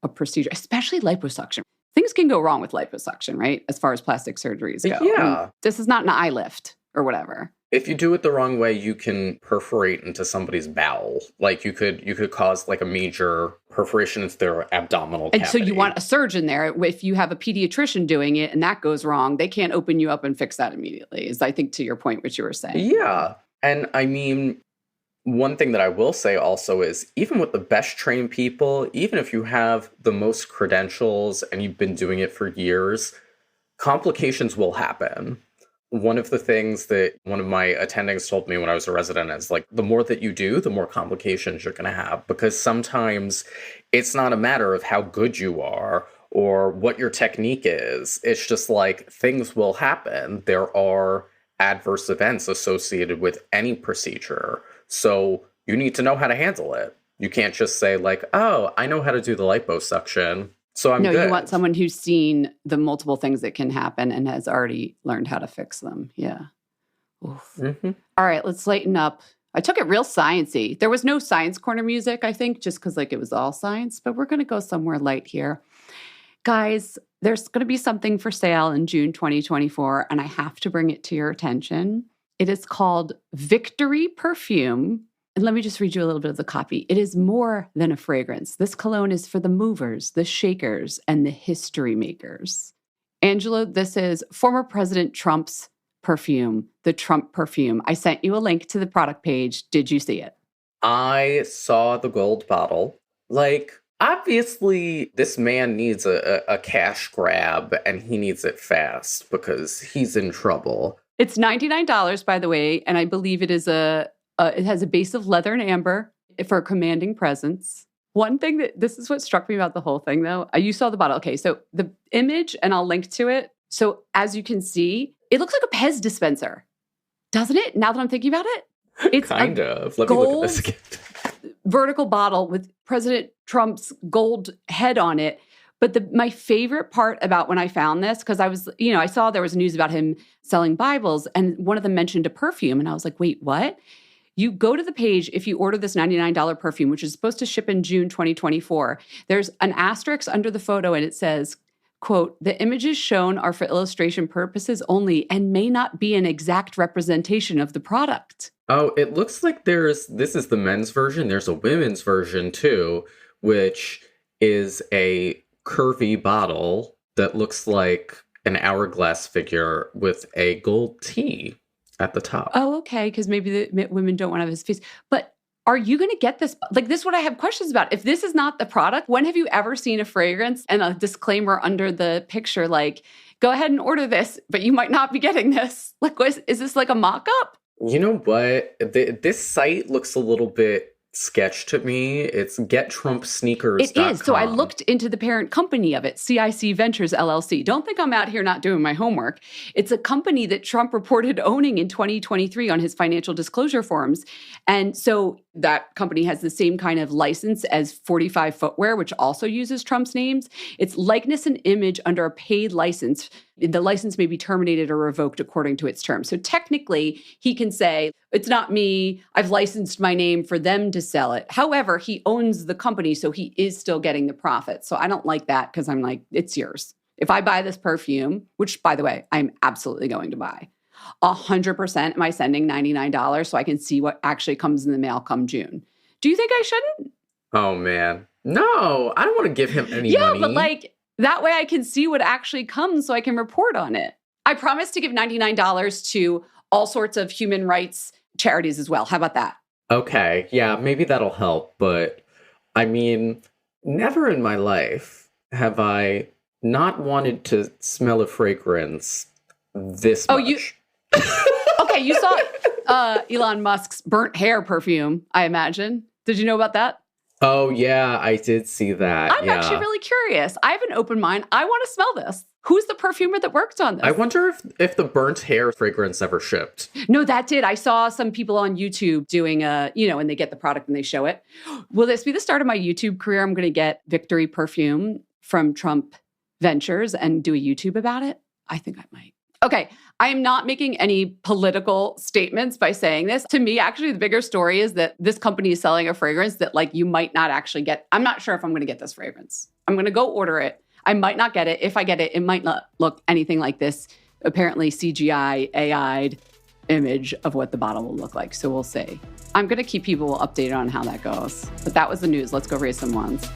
a procedure, especially liposuction, things can go wrong with liposuction, right? As far as plastic surgeries go. Yeah. I mean, this is not an eye lift or whatever. If you do it the wrong way, you can perforate into somebody's bowel. Like you could cause like a major perforation into their abdominal cavity. And so you want a surgeon there. If you have a pediatrician doing it and that goes wrong, they can't open you up and fix that immediately, is I think to your point, what you were saying. Yeah. And I mean, one thing that I will say also is even with the best trained people, even if you have the most credentials and you've been doing it for years, complications will happen. one of the things that one of my attendings told me when I was a resident is like, the more that you do, the more complications you're going to have, because sometimes it's not a matter of how good you are or what your technique is. It's just like things will happen. There are adverse events associated with any procedure. So you need to know how to handle it. You can't just say like, oh, I know how to do the liposuction, so I'm good. No, you want someone who's seen the multiple things that can happen and has already learned how to fix them. Yeah. Oof. Mm-hmm. All right, let's lighten up. I took it real sciencey. There was no science corner music, I think, just because like it was all science, but we're going to go somewhere light here. Guys, there's going to be something for sale in June 2024, and I have to bring it to your attention. It is called Victory Perfume. And let me just read you a little bit of the copy. It is more than a fragrance. This cologne is for the movers, the shakers, and the history makers. Angela, this is former President Trump's perfume, the Trump perfume. I sent you a link to the product page. Did you see it? I saw the gold bottle. Like, obviously, this man needs a cash grab, and he needs it fast because he's in trouble. It's $99, by the way, and I believe it is it has a base of leather and amber for a commanding presence. One thing this is what struck me about the whole thing, though. You saw the bottle. Okay, so the image, and I'll link to it. So as you can see, it looks like a Pez dispenser, doesn't it? Now that I'm thinking about it, it's kind of. Let me look at this again. Vertical bottle with President Trump's gold head on it. But my favorite part about when I found this, because I saw there was news about him selling Bibles, and one of them mentioned a perfume, and I was like, wait, what? You go to the page, if you order this $99 perfume, which is supposed to ship in June 2024, there's an asterisk under the photo, and it says, quote, the images shown are for illustration purposes only and may not be an exact representation of the product. Oh, it looks like this is the men's version. There's a women's version too, which is a curvy bottle that looks like an hourglass figure with a gold T at the top. Oh, okay, because maybe the women don't want to have his face. But are you going to get this? Like, this is what I have questions about. If this is not the product, when have you ever seen a fragrance and a disclaimer under the picture like, go ahead and order this, but you might not be getting this? Like, is this like a mock-up? You know what? This site looks a little bit sketch to me. It's gettrumpsneakers.com. It is. So I looked into the parent company of it, CIC Ventures LLC. Don't think I'm out here not doing my homework. It's a company that Trump reported owning in 2023 on his financial disclosure forms. And so that company has the same kind of license as 45 Footwear, which also uses Trump's names. It's likeness and image under a paid license. The license may be terminated or revoked according to its terms. So technically, he can say, it's not me, I've licensed my name for them to sell it. However, he owns the company, so he is still getting the profit. So I don't like that because I'm like, it's yours. If I buy this perfume, which, by the way, I'm absolutely going to buy, 100% am I sending $99 so I can see what actually comes in the mail come June. Do you think I shouldn't? Oh, man. No, I don't want to give him any money. Yeah, but like, that way I can see what actually comes so I can report on it. I promise to give $99 to all sorts of human rights charities as well. How about that? Okay, yeah, maybe that'll help. But I mean, never in my life have I not wanted to smell a fragrance this much. Okay, you saw Elon Musk's burnt hair perfume, I imagine. Did you know about that? Oh, yeah, I did see that. I'm actually really curious. I have an open mind. I want to smell this. Who's the perfumer that worked on this? I wonder if the burnt hair fragrance ever shipped. No, that did. I saw some people on YouTube doing and they get the product and they show it. Will this be the start of my YouTube career? I'm going to get Victory Perfume from Trump Ventures and do a YouTube about it? I think I might. Okay, I am not making any political statements by saying this. To me, actually, the bigger story is that this company is selling a fragrance that like you might not actually get. I'm not sure if I'm going to get this fragrance. I'm going to go order it. I might not get it. If I get it, it might not look anything like this apparently CGI, AI'd image of what the bottle will look like. So we'll see. I'm going to keep people updated on how that goes. But that was the news. Let's go raise some ones.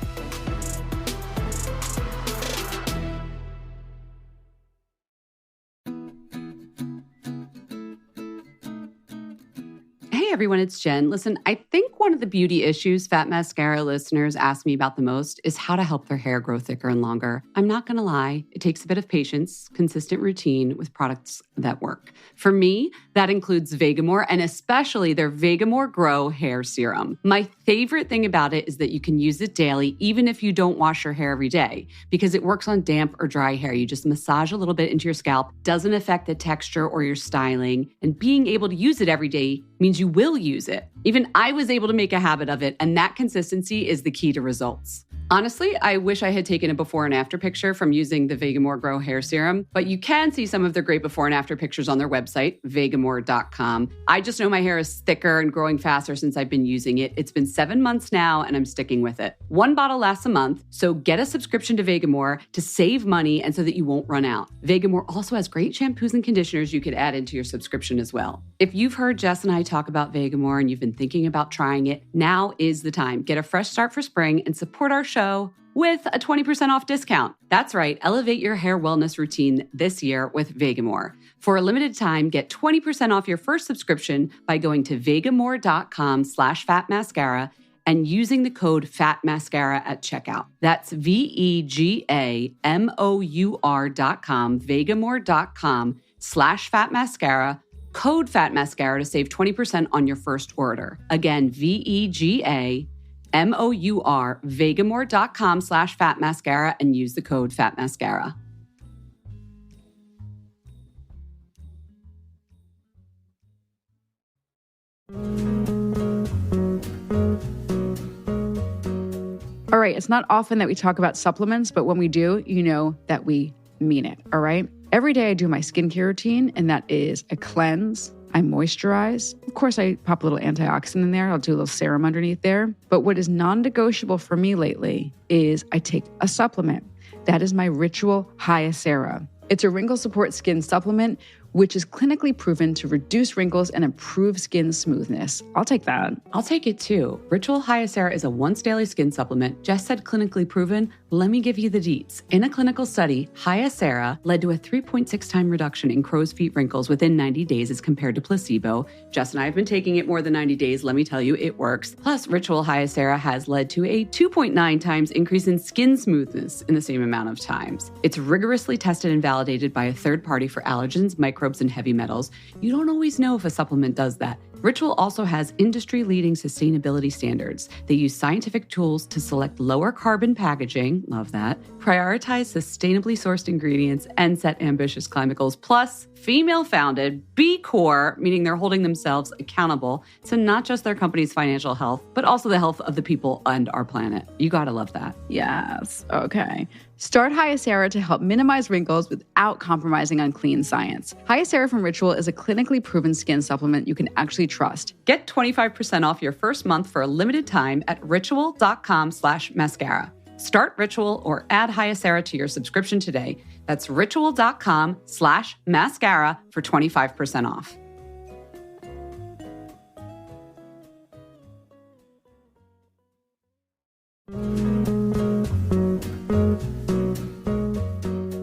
Hey, Hey everyone, it's Jen. Listen, I think one of the beauty issues Fat Mascara listeners ask me about the most is how to help their hair grow thicker and longer. I'm not going to lie, it takes a bit of patience, consistent routine with products that work. For me, that includes Vegamore and especially their Vegamore Grow Hair Serum. My favorite thing about it is that you can use it daily even if you don't wash your hair every day because it works on damp or dry hair. You just massage a little bit into your scalp, doesn't affect the texture or your styling, and being able to use it every day means you will use it. Even I was able to make a habit of it, and that consistency is the key to results. Honestly, I wish I had taken a before and after picture from using the Vegamore Grow Hair Serum, but you can see some of their great before and after pictures on their website, vegamore.com. I just know my hair is thicker and growing faster since I've been using it. It's been 7 months now, and I'm sticking with it. One bottle lasts a month, so get a subscription to Vegamore to save money and so that you won't run out. Vegamore also has great shampoos and conditioners you could add into your subscription as well. If you've heard Jess and I talk about Vegamore and you've been thinking about trying it, now is the time. Get a fresh start for spring and support our show with a 20% off discount. That's right, elevate your hair wellness routine this year with Vegamore. For a limited time, get 20% off your first subscription by going to vegamore.com/fatmascara and using the code FATMASCARA at checkout. That's vegamore.com, vegamore.com/fatmascara, code FATMASCARA to save 20% on your first order. Again, VEGAMOUR, vegamore.com/fatmascara, and use the code FATMASCARA. All right, it's not often that we talk about supplements, but when we do, you know that we mean it, all right? Every day I do my skincare routine, and that is I cleanse, I moisturize. Of course, I pop a little antioxidant in there. I'll do a little serum underneath there. But what is non-negotiable for me lately is I take a supplement. That is my Ritual Hyacera. It's a wrinkle support skin supplement, which is clinically proven to reduce wrinkles and improve skin smoothness. I'll take that. I'll take it too. Ritual Hyacera is a once daily skin supplement. Jess said clinically proven. Let me give you the deets. In a clinical study, Hyacera led to a 3.6 time reduction in crow's feet wrinkles within 90 days as compared to placebo. Jess and I have been taking it more than 90 days. Let me tell you, it works. Plus, Ritual Hyacera has led to a 2.9 times increase in skin smoothness in the same amount of times. It's rigorously tested and validated by a third party for allergens, microbes, and heavy metals. You don't always know if a supplement does that. Ritual also has industry-leading sustainability standards. They use scientific tools to select lower carbon packaging, love that, prioritize sustainably sourced ingredients, and set ambitious climate goals. Plus, female-founded, B Corp, meaning they're holding themselves accountable to not just their company's financial health, but also the health of the people and our planet. You gotta love that. Yes. Okay. Start Hyacera to help minimize wrinkles without compromising on clean science. Hyacera from Ritual is a clinically proven skin supplement you can actually trust. Get 25% off your first month for a limited time at ritual.com/mascara. Start Ritual or add Hyacera to your subscription today. That's ritual.com/mascara for 25% off.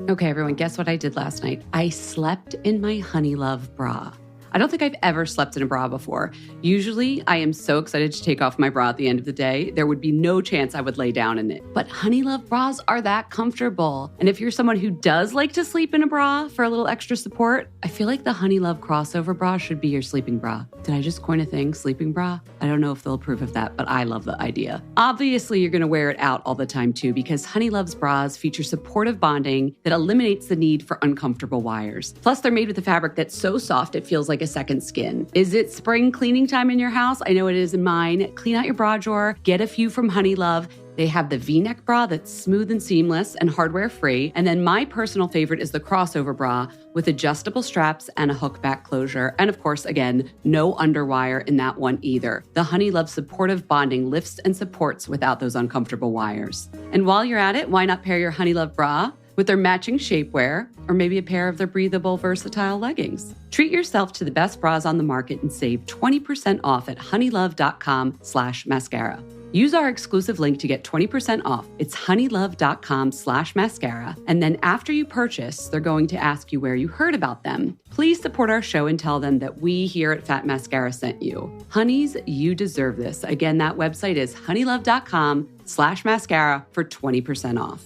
Okay, everyone, guess what I did last night? I slept in my Honey Love bra. I don't think I've ever slept in a bra before. Usually, I am so excited to take off my bra at the end of the day, there would be no chance I would lay down in it. But Honey Love bras are that comfortable. And if you're someone who does like to sleep in a bra for a little extra support, I feel like the Honey Love crossover bra should be your sleeping bra. Did I just coin a thing, sleeping bra? I don't know if they'll approve of that, but I love the idea. Obviously, you're gonna wear it out all the time too, because Honey Love's bras feature supportive bonding that eliminates the need for uncomfortable wires. Plus, they're made with a fabric that's so soft it feels like a second skin. Is it spring cleaning time in your house? I know it is in mine. Clean out your bra drawer, get a few from Honey Love. They have the V-neck bra that's smooth and seamless and hardware free. And then my personal favorite is the crossover bra with adjustable straps and a hook back closure. And of course, again, no underwire in that one either. The Honey Love supportive bonding lifts and supports without those uncomfortable wires. And while you're at it, why not pair your Honey Love bra with their matching shapewear, or maybe a pair of their breathable, versatile leggings. Treat yourself to the best bras on the market and save 20% off at honeylove.com/mascara. Use our exclusive link to get 20% off. It's honeylove.com/mascara. And then after you purchase, they're going to ask you where you heard about them. Please support our show and tell them that we here at Fat Mascara sent you. Honeys, you deserve this. Again, that website is honeylove.com/mascara for 20% off.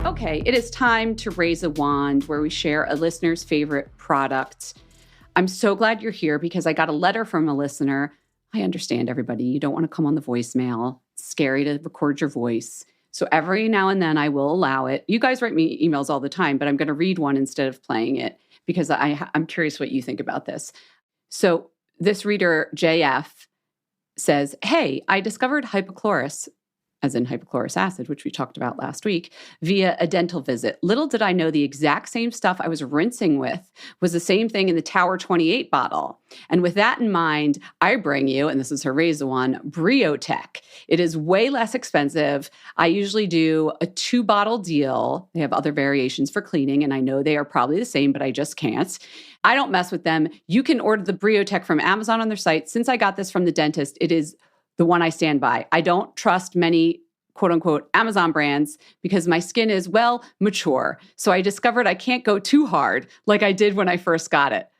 Okay, it is time to raise a wand where we share a listener's favorite product. I'm so glad you're here because I got a letter from a listener. I understand, everybody. You don't want to come on the voicemail. It's scary to record your voice. So every now and then I will allow it. You guys write me emails all the time, but I'm going to read one instead of playing it because I'm curious what you think about this. So this reader, JF, says, hey, I discovered hypochlorous, as in hypochlorous acid, which we talked about last week, via a dental visit. Little did I know the exact same stuff I was rinsing with was the same thing in the Tower 28 bottle. And with that in mind, I bring you, and this is her raise one, Briotech. It is way less expensive. I usually do a 2-bottle deal. They have other variations for cleaning, and I know they are probably the same, but I just can't. I don't mess with them. You can order the Briotech from Amazon on their site. Since I got this from the dentist, it is the one I stand by. I don't trust many quote unquote Amazon brands because my skin is, well, mature. So I discovered I can't go too hard like I did when I first got it.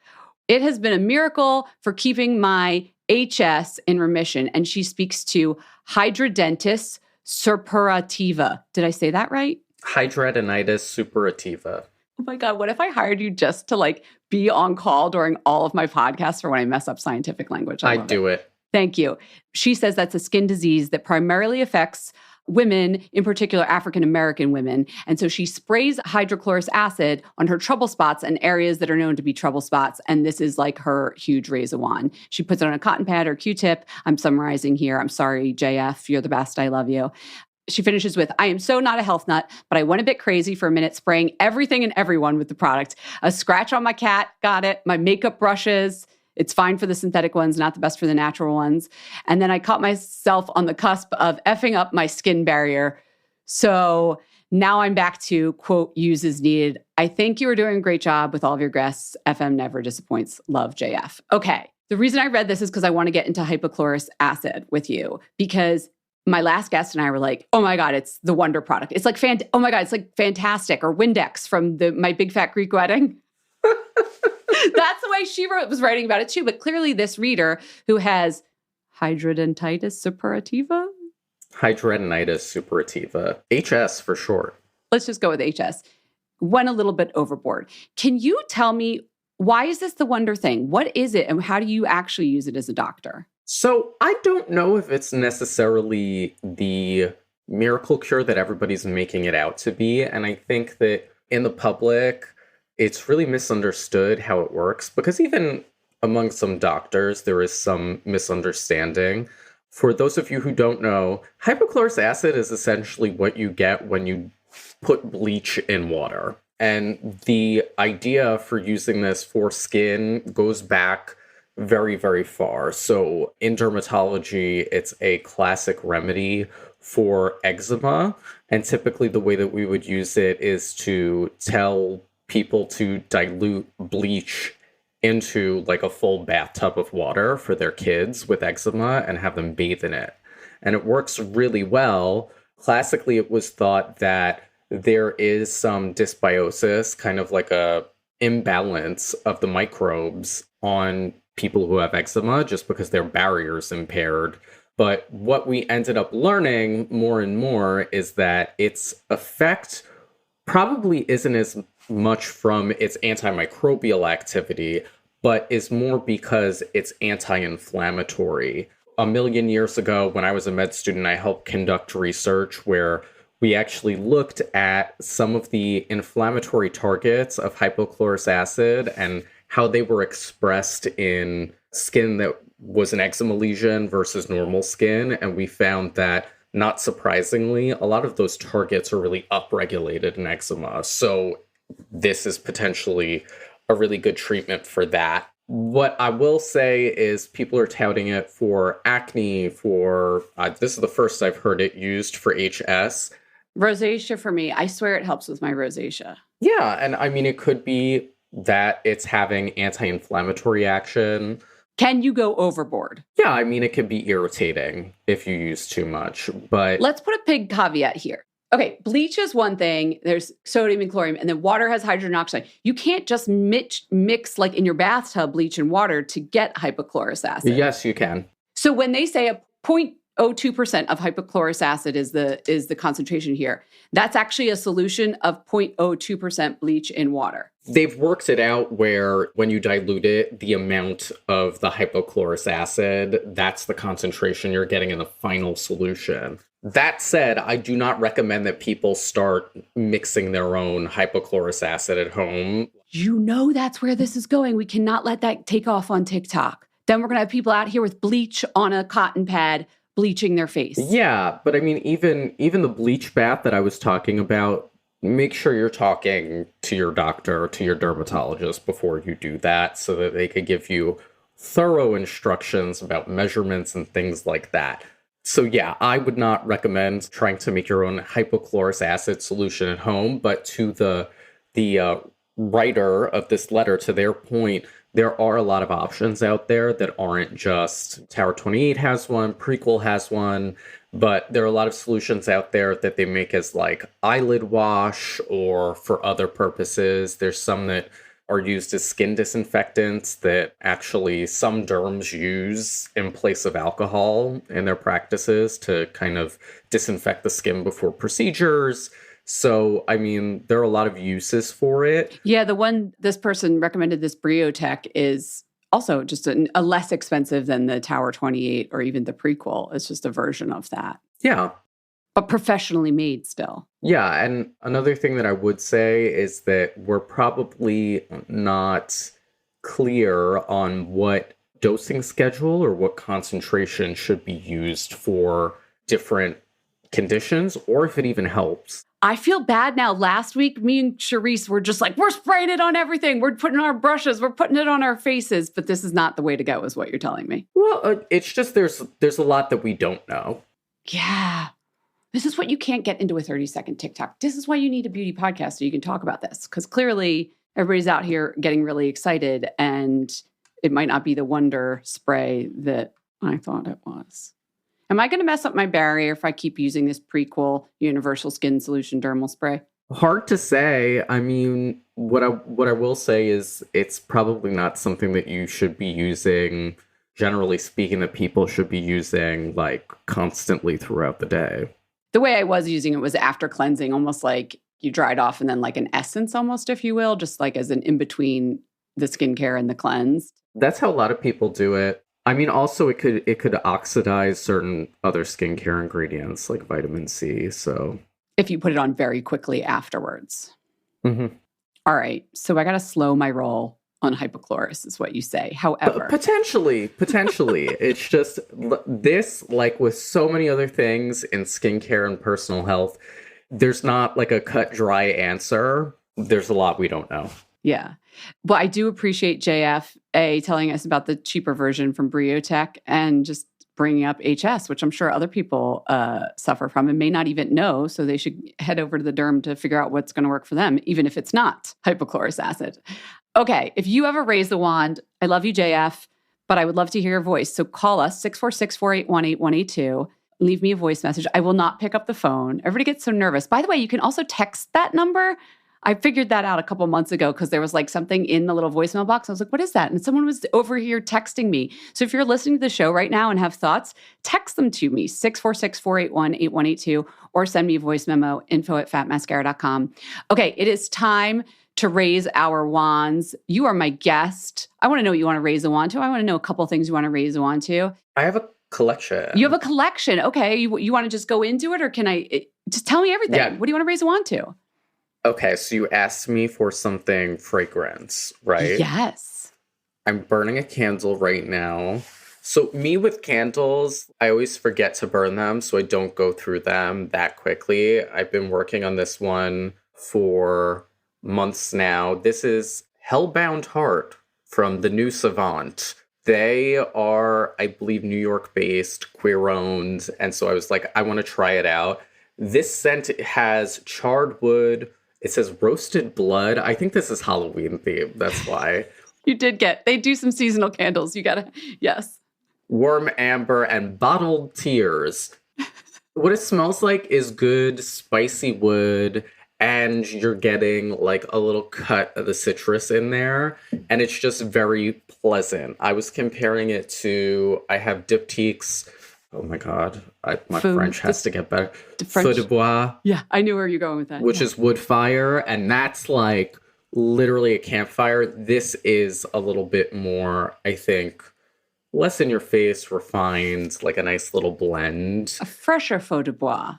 It has been a miracle for keeping my HS in remission. And she speaks to hidradenitis suppurativa. Did I say that right? Hidradenitis suppurativa. Oh my God, what if I hired you just to be on call during all of my podcasts for when I mess up scientific language? I'd do it. Thank you. She says that's a skin disease that primarily affects women, in particular African-American women. And so she sprays hydrochlorous acid on her trouble spots and areas that are known to be trouble spots. And this is like her huge razor wand. She puts it on a cotton pad or Q-tip. I'm summarizing here. I'm sorry, JF. You're the best. I love you. She finishes with, I am so not a health nut, but I went a bit crazy for a minute, spraying everything and everyone with the product. A scratch on my cat, got it. My makeup brushes. It's fine for the synthetic ones, not the best for the natural ones. And then I caught myself on the cusp of effing up my skin barrier. So now I'm back to, quote, use as needed. I think you are doing a great job with all of your guests. FM never disappoints. Love, JF. Okay. The reason I read this is because I want to get into hypochlorous acid with you because my last guest and I were like, oh my God, it's the wonder product. It's like, oh my God, it's like fantastic. Or Windex from my Big Fat Greek Wedding. That's the way she was writing about it too. But clearly this reader who has hidradenitis suppurativa? Hidradenitis suppurativa. HS for short. Let's just go with HS. Went a little bit overboard. Can you tell me, why is this the wonder thing? What is it? And how do you actually use it as a doctor? So I don't know if it's necessarily the miracle cure that everybody's making it out to be. And I think that in the public, it's really misunderstood how it works because even among some doctors, there is some misunderstanding. For those of you who don't know, hypochlorous acid is essentially what you get when you put bleach in water. And the idea for using this for skin goes back very, very far. So in dermatology, it's a classic remedy for eczema. And typically the way that we would use it is to tell people to dilute bleach into like a full bathtub of water for their kids with eczema and have them bathe in it. And it works really well. Classically, it was thought that there is some dysbiosis, kind of like a imbalance of the microbes on people who have eczema just because their barrier's impaired. But what we ended up learning more and more is that its effect probably isn't as much from its antimicrobial activity, but is more because it's anti-inflammatory. A million years ago, when I was a med student, I helped conduct research where we actually looked at some of the inflammatory targets of hypochlorous acid and how they were expressed in skin that was an eczema lesion versus normal skin. And we found that, not surprisingly, a lot of those targets are really upregulated in eczema. So this is potentially a really good treatment for that. What I will say is people are touting it for acne, for, this is the first I've heard it used for HS. Rosacea for me, I swear it helps with my rosacea. Yeah, and I mean, it could be that it's having anti-inflammatory action. Can you go overboard? Yeah, I mean, it can be irritating if you use too much, but... Let's put a big caveat here. Okay, bleach is one thing. There's sodium and chlorine, and then water has hydrogen oxide. You can't just mix like in your bathtub bleach and water to get hypochlorous acid. Yes, you can. So when they say a 0.02% of hypochlorous acid is the concentration here, that's actually a solution of 0.02% bleach in water. They've worked it out where when you dilute it, the amount of the hypochlorous acid, that's the concentration you're getting in the final solution. That said, I do not recommend that people start mixing their own hypochlorous acid at home. You know that's where this is going. We cannot let that take off on TikTok. Then we're going to have people out here with bleach on a cotton pad bleaching their face. Yeah, but I mean, even the bleach bath that I was talking about, make sure you're talking to your doctor or to your dermatologist before you do that so that they could give you thorough instructions about measurements and things like that. So yeah, I would not recommend trying to make your own hypochlorous acid solution at home, but to the writer of this letter, to their point, there are a lot of options out there that aren't just Tower 28 has one, Prequel has one, but there are a lot of solutions out there that they make as like eyelid wash or for other purposes. There's some that are used as skin disinfectants that actually some derms use in place of alcohol in their practices to kind of disinfect the skin before procedures. So, I mean, there are a lot of uses for it. Yeah, the one this person recommended, this Briotech, is also just a less expensive than the Tower 28 or even the Prequel. It's just a version of that. Yeah. But professionally made still. Yeah, and another thing that I would say is that we're probably not clear on what dosing schedule or what concentration should be used for different conditions, or if it even helps. I feel bad now. Last week, me and Charisse were just like, we're spraying it on everything. We're putting our brushes, we're putting it on our faces. But this is not the way to go, is what you're telling me. Well, it's just there's a lot that we don't know. Yeah. This is what you can't get into a 30-second TikTok. This is why you need a beauty podcast so you can talk about this. Because clearly everybody's out here getting really excited and it might not be the wonder spray that I thought it was. Am I going to mess up my barrier if I keep using this Prequel Universal Skin Solution Dermal Spray? Hard to say. I mean, what I will say is it's probably not something that you should be using, generally speaking, that people should be using like constantly throughout the day. The way I was using it was after cleansing, almost like you dried off and then like an essence almost, if you will, just like as an in-between the skincare and the cleanse. That's how a lot of people do it. I mean, also it could oxidize certain other skincare ingredients like vitamin C. So if you put it on very quickly afterwards. Mm-hmm. All right. So I got to slow my roll on hypochlorous is what you say. However, potentially, it's just this, like with so many other things in skincare and personal health, there's not like a cut dry answer. There's a lot we don't know. Yeah. Well, I do appreciate JFA telling us about the cheaper version from Briotech and just bringing up HS, which I'm sure other people suffer from and may not even know. So they should head over to the derm to figure out what's going to work for them, even if it's not hypochlorous acid. Okay, if you ever raise the wand, I love you, JF, but I would love to hear your voice. So call us, 646-481-8182. Leave me a voice message. I will not pick up the phone. Everybody gets so nervous. By the way, you can also text that number. I figured that out a couple months ago because there was like something in the little voicemail box. I was like, what is that? And someone was over here texting me. So if you're listening to the show right now and have thoughts, text them to me, 646-481-8182, or send me a voice memo, info@fatmascara.com. Okay, it is time to raise our wands. You are my guest. I want to know what you want to raise a wand to. I want to know a couple things you want to raise a wand to. I have a collection. You have a collection. Okay, you want to just go into it, or can I just tell me everything? Yeah. What do you want to raise a wand to? Okay, so you asked me for something fragrance, right? Yes. I'm burning a candle right now. So me with candles, I always forget to burn them, so I don't go through them that quickly. I've been working on this one for months now. This is Hellbound Heart from the New Savant. They are, I believe, New York-based, queer-owned, and so I was like, I want to try it out. This scent has charred wood. It says roasted blood. I think this is Halloween themed. That's why. They do some seasonal candles. You gotta, yes. Warm amber and bottled tears. What it smells like is good, spicy wood, and you're getting like a little cut of the citrus in there, and it's just very pleasant. I was comparing it to, I have Diptyque's, oh my God, my French has to get better. Feu de bois. Yeah, I knew where you're going with that. Which is wood fire, and that's like literally a campfire. This is a little bit more, I think, less in your face, refined, like a nice little blend. A fresher feu de bois,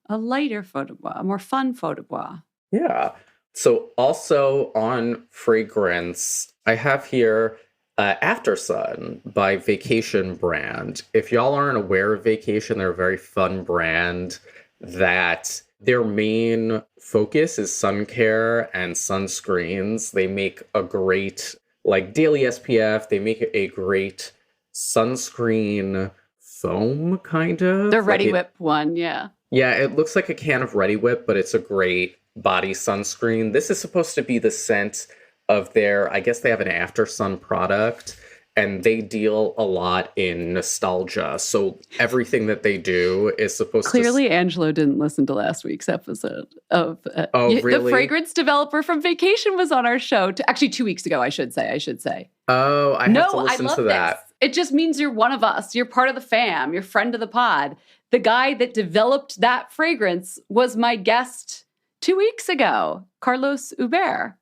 a lighter feu de bois, a more fun feu de bois. Yeah. So also on fragrance, I have here After Sun by Vacation brand. If y'all aren't aware of Vacation, they're a very fun brand that their main focus is sun care and sunscreens. They make a great, like, daily SPF. They make a great sunscreen foam, kind of. The Ready Whip one, yeah. Yeah, it looks like a can of Ready Whip, but it's a great body sunscreen. This is supposed to be the scent of their, I guess they have an After Sun product, and they deal a lot in nostalgia. So everything that they do is supposed Clearly, Angelo didn't listen to last week's episode of... really? The fragrance developer from Vacation was on our show. Actually, 2 weeks ago, I should say. Oh, I have to listen to that. This. It just means you're one of us. You're part of the fam. You're friend of the pod. The guy that developed that fragrance was my guest 2 weeks ago, Carlos Hubert.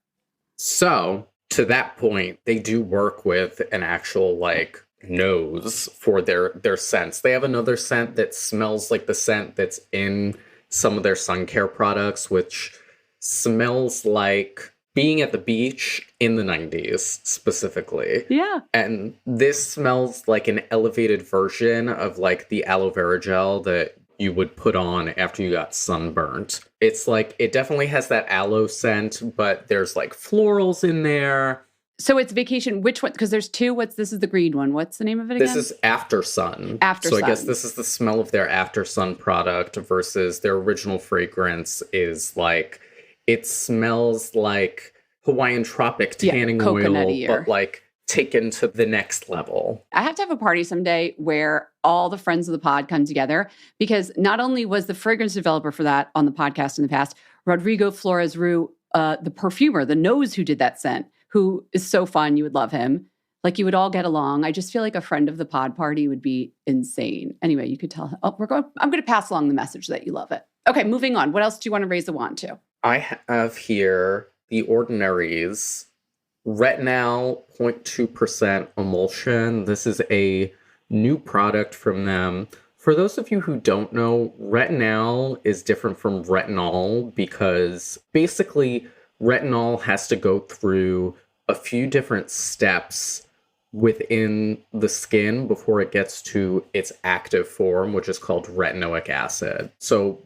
So, to that point, they do work with an actual, like, nose for their scents. They have another scent that smells like the scent that's in some of their sun care products, which smells like being at the beach in the 90s, specifically. Yeah. And this smells like an elevated version of, like, the aloe vera gel that you would put on after you got sunburnt. It's like, it definitely has that aloe scent, but there's like florals in there. So it's Vacation. Which one? Because there's two. This is the green one. What's the name of it again? This is After Sun. After Sun. So I guess this is the smell of their After Sun product versus their original fragrance is like, it smells like Hawaiian Tropic tanning oil, but like taken to the next level. I have to have a party someday where all the friends of the pod come together, because not only was the fragrance developer for that on the podcast in the past, Rodrigo Flores Rue, the perfumer, the nose who did that scent, who is so fun. You would love him. Like, you would all get along. I just feel like a friend of the pod party would be insane. Anyway, you could tell, I'm going to pass along the message that you love it. Okay, moving on. What else do you want to raise the wand to? I have here The Ordinary's Retinol 0.2% emulsion. This is a new product from them. For those of you who don't know, retinol is different from retinol because basically retinol has to go through a few different steps within the skin before it gets to its active form, which is called retinoic acid. So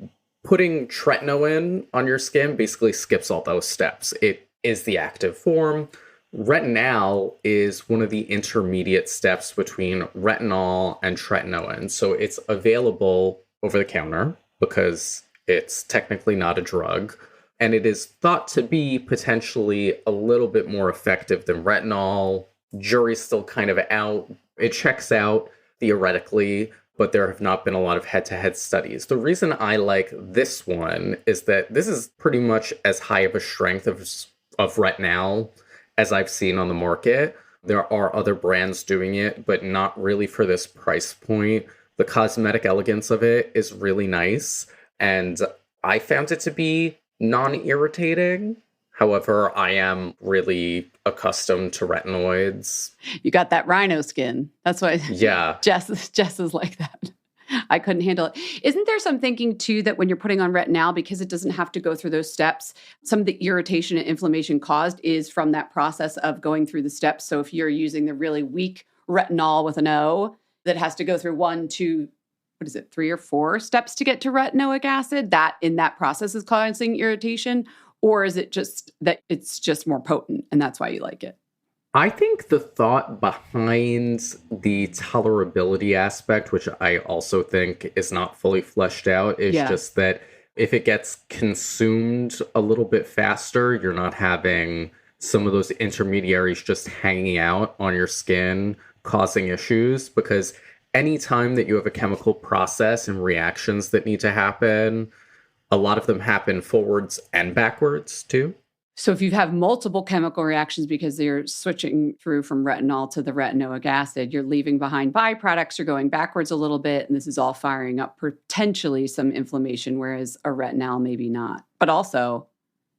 putting tretinoin on your skin basically skips all those steps. It is the active form. Retinol is one of the intermediate steps between retinol and tretinoin. So it's available over the counter because it's technically not a drug. And it is thought to be potentially a little bit more effective than retinol. Jury's still kind of out. It checks out theoretically, but there have not been a lot of head-to-head studies. The reason I like this one is that this is pretty much as high of a strength of retinol as I've seen on the market. There are other brands doing it, but not really for this price point. The cosmetic elegance of it is really nice, and I found it to be non-irritating. However, I am really accustomed to retinoids. You got that rhino skin. That's why Jess is like that. I couldn't handle it. Isn't there some thinking, too, that when you're putting on retinol, because it doesn't have to go through those steps, some of the irritation and inflammation caused is from that process of going through the steps? So if you're using the really weak retinol with an O that has to go through 1, 2, 3 or 4 steps to get to retinoic acid, that in that process is causing irritation? Or is it just that it's just more potent and that's why you like it? I think the thought behind the tolerability aspect, which I also think is not fully fleshed out, is just that If it gets consumed a little bit faster, you're not having some of those intermediaries just hanging out on your skin, causing issues. Because anytime that you have a chemical process and reactions that need to happen, a lot of them happen forwards and backwards too. So if you have multiple chemical reactions because you're switching through from retinol to the retinoic acid, you're leaving behind byproducts, you're going backwards a little bit, and this is all firing up potentially some inflammation, whereas a retinol maybe not. But also,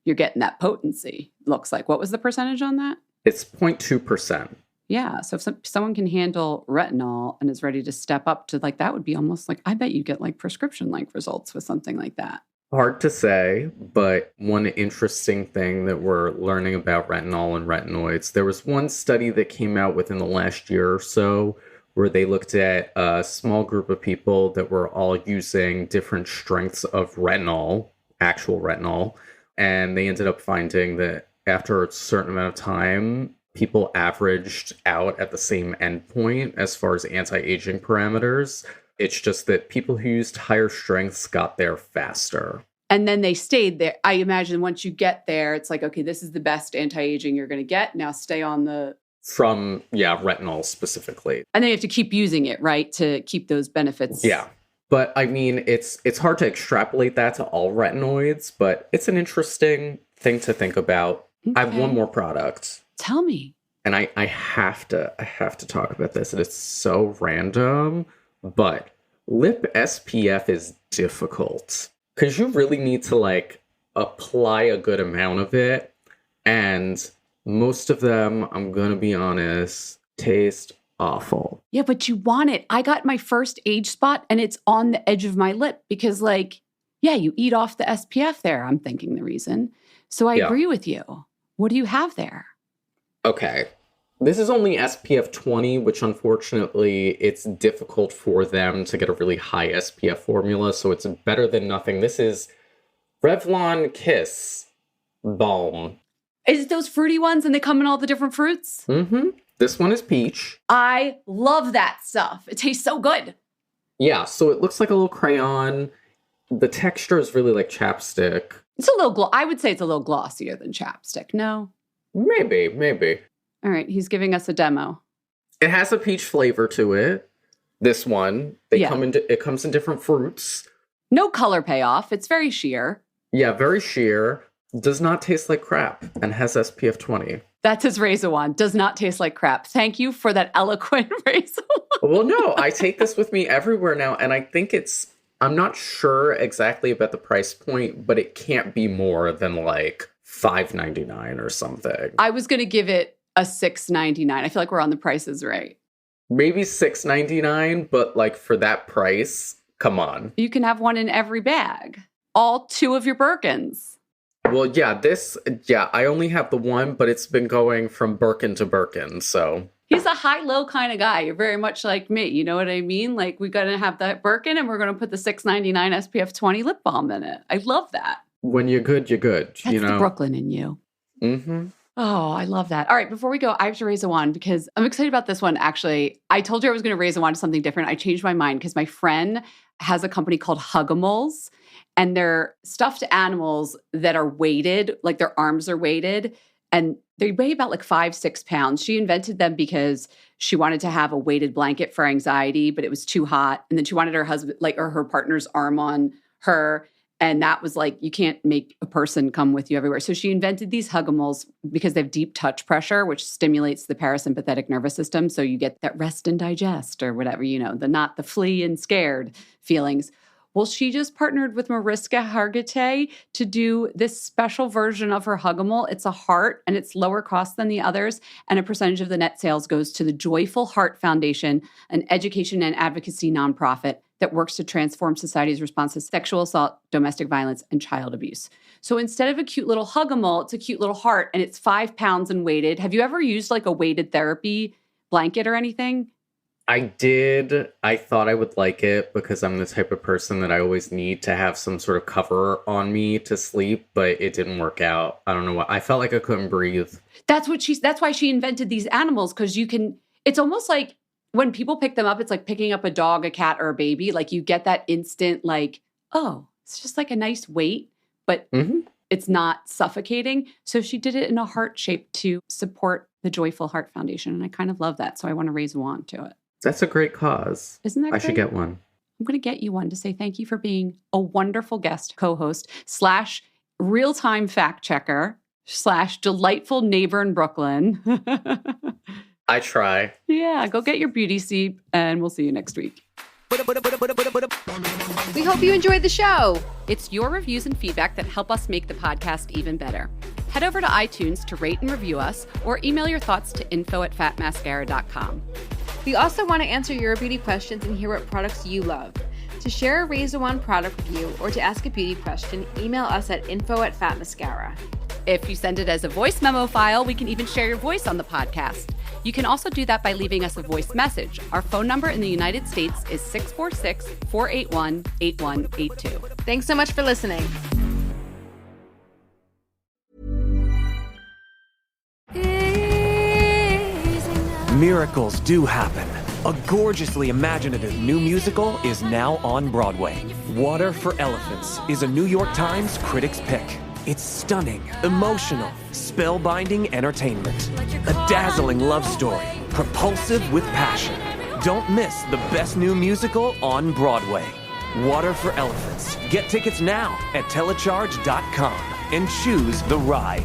you're getting that potency, looks like. What was the percentage on that? It's 0.2%. Yeah. So if someone can handle retinol and is ready to step up to like, that would be almost like, I bet you get like prescription-like results with something like that. Hard to say, but one interesting thing that we're learning about retinol and retinoids, there was one study that came out within the last year or so where they looked at a small group of people that were all using different strengths of retinol, actual retinol, and they ended up finding that after a certain amount of time, people averaged out at the same endpoint as far as anti-aging parameters. It's just that people who used higher strengths got there faster. And then they stayed there. I imagine once you get there, it's like, okay, this is the best anti-aging you're going to get. Now stay on the... From, retinol specifically. And then you have to keep using it, right? To keep those benefits. Yeah. But I mean, it's hard to extrapolate that to all retinoids, but it's an interesting thing to think about. Okay. I have one more product. Tell me. And I have to talk about this. And it's so random. But lip SPF is difficult because you really need to like apply a good amount of it. And most of them, I'm going to be honest, taste awful. Yeah, but you want it. I got my first age spot and it's on the edge of my lip because you eat off the SPF there. I'm thinking the reason. So I agree with you. What do you have there? Okay. This is only SPF 20, which unfortunately it's difficult for them to get a really high SPF formula, so it's better than nothing. This is Revlon Kiss Balm. Is it those fruity ones and they come in all the different fruits? Mm-hmm. This one is peach. I love that stuff. It tastes so good. Yeah, so it looks like a little crayon. The texture is really like chapstick. It's a little I would say it's a little glossier than chapstick. No? Maybe. All right, he's giving us a demo. It has a peach flavor to it. This one, it comes in different fruits. No color payoff. It's very sheer. Yeah, very sheer. Does not taste like crap and has SPF 20. That's his razor wand. Does not taste like crap. Thank you for that eloquent razor wand. Well, no, I take this with me everywhere now, and I think I'm not sure exactly about the price point, but it can't be more than like $5.99 or something. I was going to give it a $6.99. I feel like we're on the prices right. Maybe $6.99, but like for that price, come on. You can have one in every bag. All 2 of your Birkins. Well, I only have the one, but it's been going from Birkin to Birkin, so. He's a high-low kind of guy. You're very much like me. You know what I mean? Like, we're going to have that Birkin, and we're going to put the $6.99 SPF 20 lip balm in it. I love that. When you're good, you're good. That's the Brooklyn in you. Mm-hmm. Oh, I love that. All right, before we go, I have to raise a wand because I'm excited about this one, actually. I told you I was going to raise a wand to something different. I changed my mind because my friend has a company called Hugimals, and they're stuffed animals that are weighted, like their arms are weighted, and they weigh about like 5-6 pounds. She invented them because she wanted to have a weighted blanket for anxiety, but it was too hot. And then she wanted her husband, or her partner's arm on her. And that was like, you can't make a person come with you everywhere. So she invented these Hugimals because they have deep touch pressure, which stimulates the parasympathetic nervous system. So you get that rest and digest or whatever, not the flee and scared feelings. Well, she just partnered with Mariska Hargitay to do this special version of her Hugimal. It's a heart, and it's lower cost than the others, and a percentage of the net sales goes to the Joyful Heart Foundation, an education and advocacy nonprofit that works to transform society's response to sexual assault, domestic violence, and child abuse. So instead of a cute little Hugimal, it's a cute little heart, and it's 5 pounds and weighted. Have you ever used like a weighted therapy blanket or anything? I did. I thought I would like it because I'm the type of person that I always need to have some sort of cover on me to sleep, but it didn't work out. I don't know why. I felt like I couldn't breathe. That's why she invented these animals, because it's almost like when people pick them up, it's like picking up a dog, a cat, or a baby. Like you get that instant like, oh, It's just like a nice weight, but it's not suffocating. So she did it in a heart shape to support the Joyful Heart Foundation. And I kind of love that. So I want to raise a wand to it. That's a great cause. Isn't that I should get one. I'm going to get you one to say thank you for being a wonderful guest co-host / real-time fact checker / delightful neighbor in Brooklyn. I try. Yeah, go get your beauty sleep and we'll see you next week. We hope you enjoyed the show. It's your reviews and feedback that help us make the podcast even better. Head over to iTunes to rate and review us or email your thoughts to info@fatmascara.com. We also want to answer your beauty questions and hear what products you love. To share a Raise a Wand product review or to ask a beauty question, email us at info@fatmascara. If you send it as a voice memo file, we can even share your voice on the podcast. You can also do that by leaving us a voice message. Our phone number in the United States is 646-481-8182. Thanks so much for listening. Miracles do happen. A gorgeously imaginative new musical is now on Broadway. Water for Elephants is a New York Times Critics' Pick. It's stunning, emotional, spellbinding entertainment. A dazzling love story, propulsive with passion. Don't miss the best new musical on Broadway. Water for Elephants. Get tickets now at telecharge.com and choose the ride.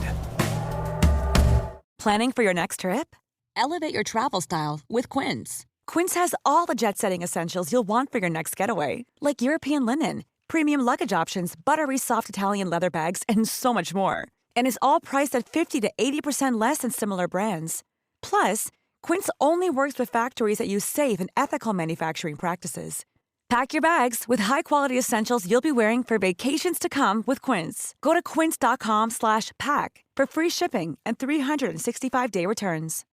Planning for your next trip? Elevate your travel style with Quince. Quince has all the jet-setting essentials you'll want for your next getaway, like European linen, premium luggage options, buttery soft Italian leather bags, and so much more. And is all priced at 50 to 80% less than similar brands. Plus, Quince only works with factories that use safe and ethical manufacturing practices. Pack your bags with high-quality essentials you'll be wearing for vacations to come with Quince. Go to quince.com/pack for free shipping and 365-day returns.